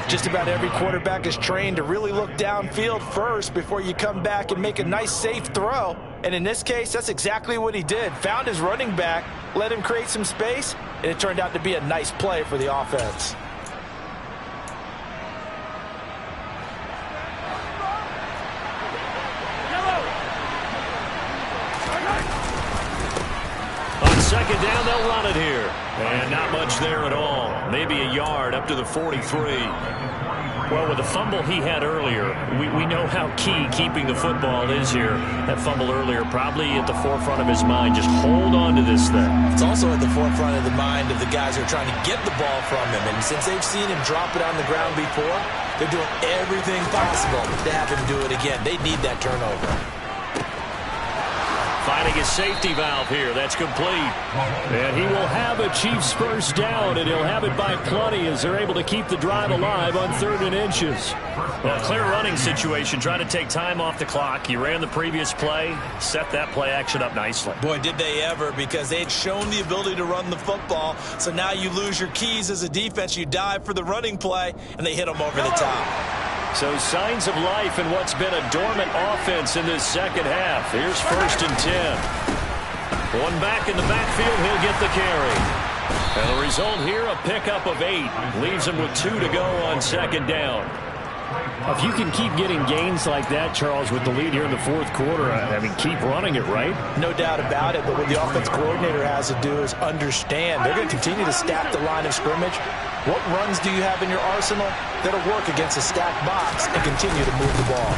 C: Just about every quarterback is trained to really look downfield first before you come back and make a nice, safe throw. And in this case, that's exactly what he did. Found his running back, let him create some space, and it turned out to be a nice play for the offense.
A: On 2nd down, they'll run it here. And not much there at all. Maybe a yard up to the 43.
D: Well, with the fumble he had earlier, we know how key keeping the football is here. That fumble earlier probably at the forefront of his mind. Just hold on to this thing.
C: It's also at the forefront of the mind of the guys who are trying to get the ball from him. And since they've seen him drop it on the ground before, they're doing everything possible to have him do it again. They need that turnover.
A: Finding his safety valve here. That's complete.
D: And he will have a Chiefs 1st down, and he'll have it by plenty as they're able to keep the drive alive on 3rd and inches.
A: Well, clear running situation, trying to take time off the clock. He ran the previous play, set that play action up nicely.
C: Boy, did they ever, because they had shown the ability to run the football. So now you lose your keys as a defense. You dive for the running play, and they hit them over the top.
A: So signs of life in what's been a dormant offense in this 2nd half. Here's 1st and 10. One back in the backfield, he'll get the carry. And the result here, a pickup of 8. Leaves him with 2 to go on 2nd down.
D: If you can keep getting gains like that, Charles, with the lead here in the 4th quarter, I mean, keep running it, right?
C: No doubt about it, but what the offense coordinator has to do is understand they're going to continue to stack the line of scrimmage. What runs do you have in your arsenal that'll work against a stacked box and continue to move the ball?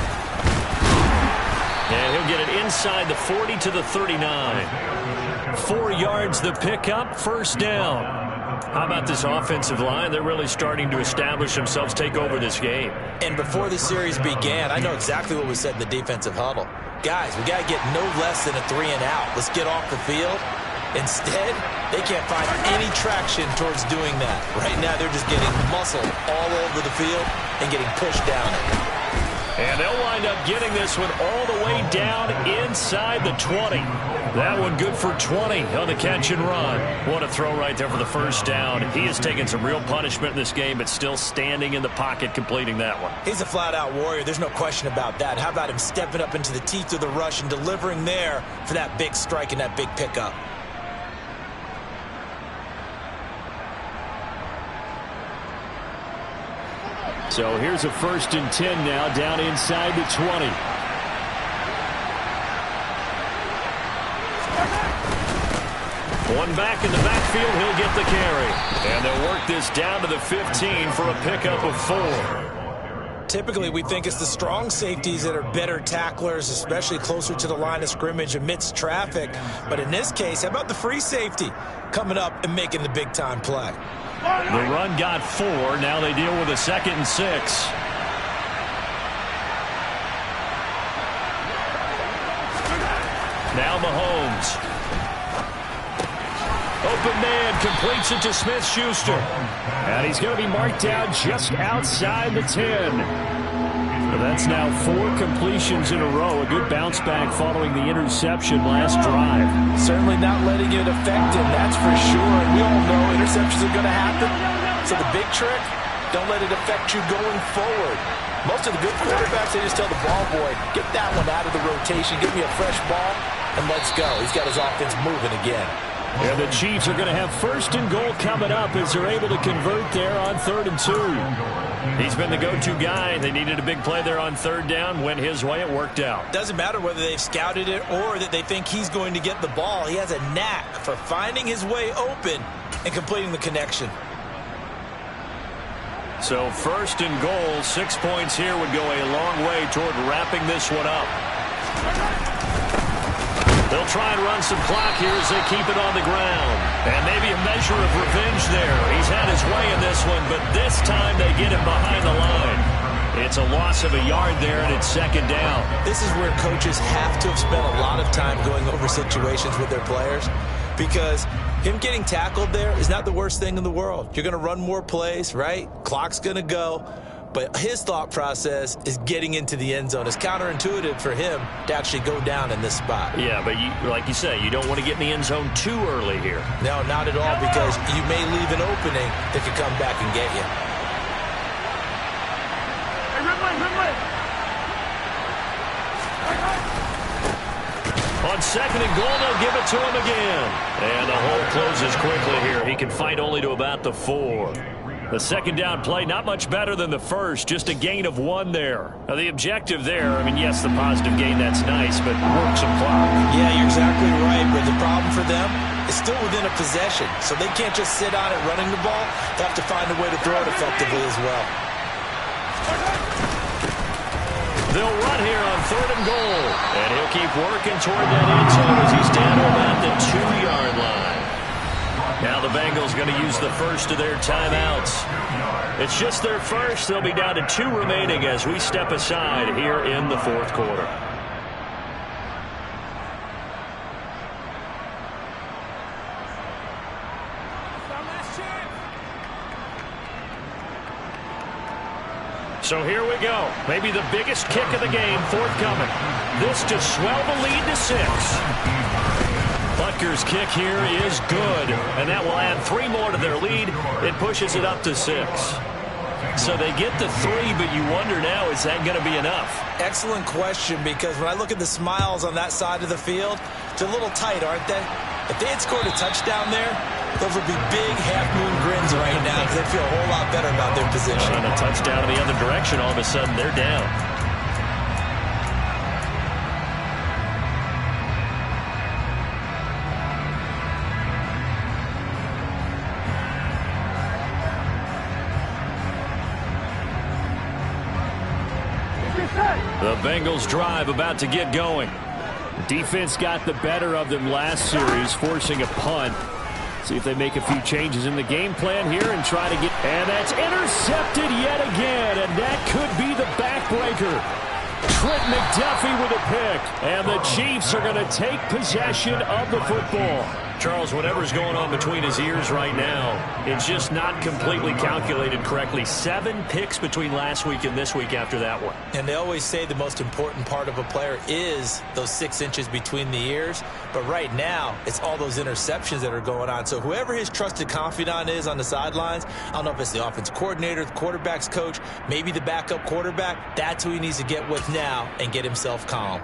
A: And he'll get it inside the 40 to the 39. 4 yards the pickup, 1st down. How about this offensive line? They're really starting to establish themselves, take over this game.
C: And before the series began, I know exactly what was said in the defensive huddle. Guys, we got to get no less than a 3 and out. Let's get off the field. Instead, they can't find any traction towards doing that. Right now, they're just getting muscle all over the field and getting pushed down it.
D: And they'll wind up getting this one all the way down inside the 20. That one good for 20 on the catch and run. What a throw right there for the first down. He has taken some real punishment in this game, but still standing in the pocket completing that one.
C: He's a flat-out warrior. There's no question about that. How about him stepping up into the teeth of the rush and delivering there for that big strike and that big pickup?
D: So here's a 1st and 10 now down inside the 20. One back in the backfield, he'll get the carry. And they'll work this down to the 15 for a pickup of 4.
C: Typically, we think it's the strong safeties that are better tacklers, especially closer to the line of scrimmage amidst traffic. But in this case, how about the free safety coming up and making the big-time play?
D: The run got 4. Now they deal with a 2nd and 6. Now Mahomes. Open man, completes it to Smith-Schuster. And he's going to be marked out just outside the 10. So that's now 4 completions in a row. A good bounce back following the interception last drive.
C: Certainly not letting it affect him, that's for sure. And we all know interceptions are going to happen. So the big trick, don't let it affect you going forward. Most of the good quarterbacks, they just tell the ball boy, get that one out of the rotation, give me a fresh ball, and let's go. He's got his offense moving again.
D: And the Chiefs are going to have 1st and goal coming up as they're able to convert there on 3rd and 2. He's been the go-to guy. They needed a big play there on 3rd down. Went his way. It worked out.
C: Doesn't matter whether they've scouted it or that they think he's going to get the ball. He has a knack for finding his way open and completing the connection.
D: So 1st and goal, 6 points here would go a long way toward wrapping this one up. They'll try and run some clock here as they keep it on the ground. And maybe a measure of revenge there. He's had his way in this one, but this time they get him behind the line. It's a loss of a yard there, and it's 2nd down.
C: This is where coaches have to have spent a lot of time going over situations with their players, because him getting tackled there is not the worst thing in the world. You're going to run more plays, right? Clock's going to go. But his thought process is getting into the end zone. It's counterintuitive for him to actually go down in this spot.
D: Yeah, but like you say, you don't want to get in the end zone too early here.
C: No, not at all, because you may leave an opening that could come back and get you.
D: On 2nd and goal, they'll give it to him again. And the hole closes quickly here. He can fight only to about the 4. The 2nd down play, not much better than the first, just a gain of 1 there. Now, the objective there, I mean, yes, the positive gain, that's nice, but work some clock.
C: Yeah, you're exactly right, but the problem for them is still within a possession, so they can't just sit on it running the ball. They have to find a way to throw it effectively as well.
D: They'll run here on 3rd and goal, and he'll keep working toward that end zone as he's down to about the 2-yard line. Now the Bengals going to use the first of their timeouts. It's just their first. They'll be down to 2 remaining as we step aside here in the 4th quarter. So here we go. Maybe the biggest kick of the game forthcoming. This to swell the lead to 6. Butker's kick here is good, and that will add 3 more to their lead. It pushes it up to 6. So they get the 3, but you wonder now, is that going to be enough?
C: Excellent question, because when I look at the smiles on that side of the field, it's a little tight, aren't they? If they had scored a touchdown there, those would be big half-moon grins right now, because they feel a whole lot better about their position.
D: And a touchdown in the other direction, all of a sudden they're down. The Bengals drive about to get going. Defense got the better of them last series, forcing a punt. See if they make a few changes in the game plan here and try to get... And that's intercepted yet again, and that could be the backbreaker. Trent McDuffie with a pick, and the Chiefs are going to take possession of the football.
A: Charles, whatever's going on between his ears right now, it's just not completely calculated correctly. 7 picks between last week and this week after that one.
C: And they always say the most important part of a player is those 6 inches between the ears. But right now, it's all those interceptions that are going on. So whoever his trusted confidant is on the sidelines, I don't know if it's the offense coordinator, the quarterback's coach, maybe the backup quarterback, that's who he needs to get with now and get himself calm.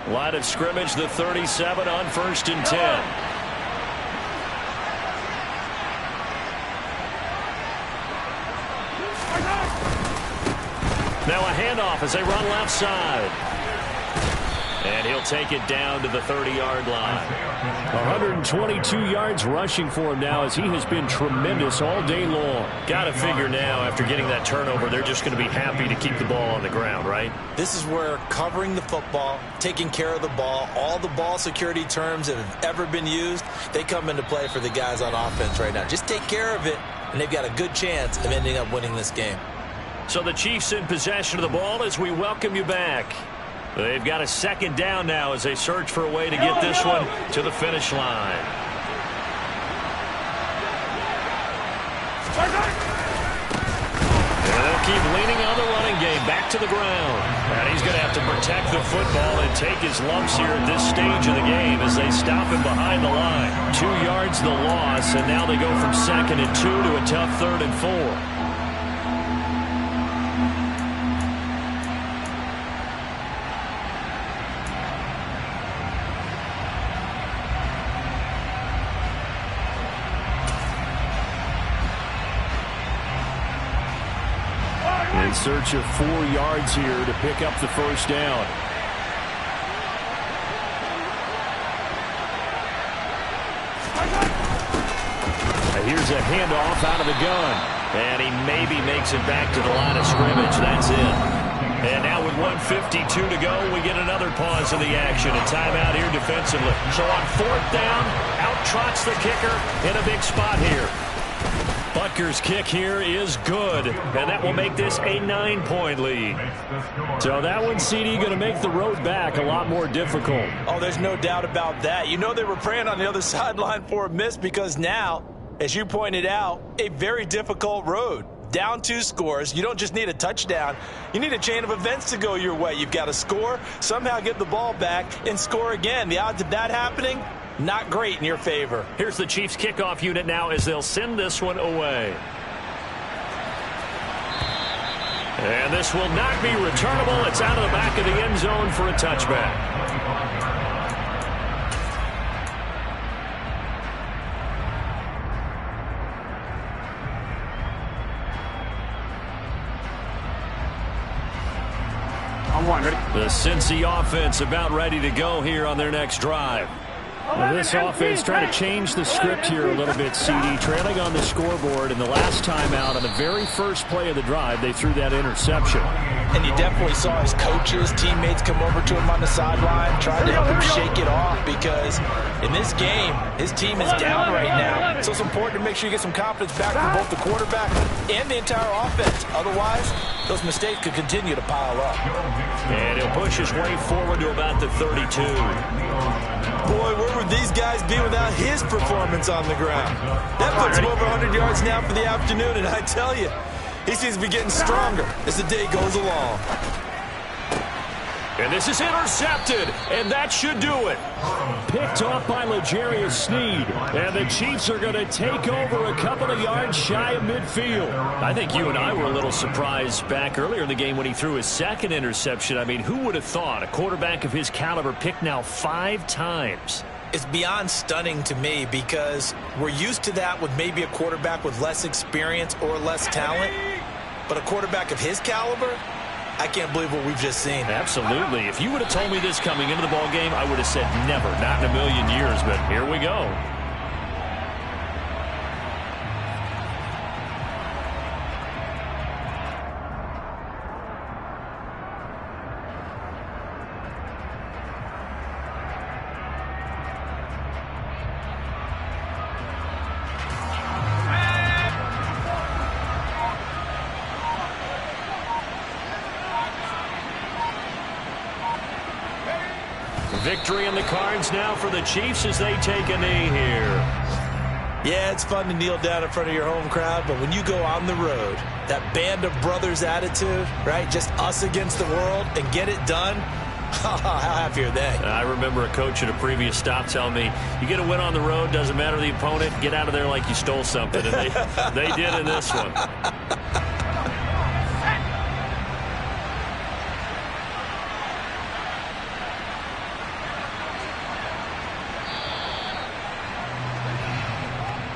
A: Line of scrimmage, the 37 on 1st and 10. Now a handoff as they run left side. And he'll take it down to the 30-yard line.
D: 122 yards rushing for him now as he has been tremendous all day long.
A: Got to figure now, after getting that turnover, they're just going to be happy to keep the ball on the ground, right?
C: This is where covering the football, taking care of the ball, all the ball security terms that have ever been used, they come into play for the guys on offense right now. Just take care of it, and they've got a good chance of ending up winning this game.
A: So the Chiefs in possession of the ball as we welcome you back. They've got a 2nd down now as they search for a way to get this one to the finish line. And they'll keep leaning on the running game back to the ground. And he's going to have to protect the football and take his lumps here at this stage of the game as they stop him behind the line. 2 yards the loss, and now they go from 2nd and 2 to a tough 3rd and 4.
D: In search of 4 yards here to pick up the 1st down. Here's a handoff out of the gun.
A: And he maybe makes it back to the line of scrimmage. That's it. And now with 1:52 to go, we get another pause in the action. A timeout here defensively. So on 4th down, out trots the kicker in a big spot here. Butker's kick here is good, and that will make this a 9-point lead.
D: So that one, CD, going to make the road back a lot more difficult.
C: Oh, there's no doubt about that. You know they were praying on the other sideline for a miss because now, as you pointed out, a very difficult road. Down 2 scores. You don't just need a touchdown. You need a chain of events to go your way. You've got to score, somehow get the ball back, and score again. The odds of that happening, not great in your favor.
A: Here's the Chiefs kickoff unit now as they'll send this one away. And this will not be returnable. It's out of the back of the end zone for a touchback. The Cincy offense about ready to go here on their next drive.
D: Well, this offense trying to change the script here a little bit, CD. Trailing on the scoreboard, and the last time out on the very first play of the drive, they threw that interception.
C: And you definitely saw his coaches, teammates come over to him on the sideline, trying to help him shake it off because in this game, his team is down right now. So it's important to make sure you get some confidence back from both the quarterback and the entire offense. Otherwise, those mistakes could continue to pile up.
A: And he'll push his way forward to about the 32.
C: Boy, where would these guys be without his performance on the ground? That puts him over 100 yards now for the afternoon, and I tell you, he seems to be getting stronger as the day goes along.
A: And this is intercepted, and that should do it.
D: Picked off by L'Jarius Sneed. And the Chiefs are going to take over a couple of yards shy of midfield.
A: I think you and I were a little surprised back earlier in the game when he threw his 2nd interception. I mean, who would have thought a quarterback of his caliber picked now 5 times?
C: It's beyond stunning to me because we're used to that with maybe a quarterback with less experience or less talent. But a quarterback of his caliber, I can't believe what we've just seen.
A: Absolutely. If you would have told me this coming into the ball game, I would have said never, not in a million years, but here we go. Victory in the cards now for the Chiefs as they take a knee here.
C: Yeah, it's fun to kneel down in front of your home crowd, but when you go on the road, that band of brothers attitude, right? Just us against the world and get it done. How happy are they?
A: I remember a coach at a previous stop telling me, you get a win on the road, doesn't matter the opponent, get out of there like you stole something. And they did in this one.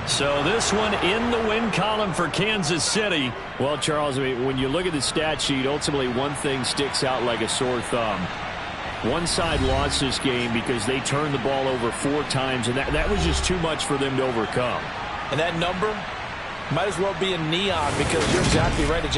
A: So this one in the win column for Kansas City. Well, Charles, I mean, when you look at the stat sheet, ultimately one thing sticks out like a sore thumb. One side lost this game because they turned the ball over 4 times, and that was just too much for them to overcome.
E: And that number might as well be in neon because you're exactly right.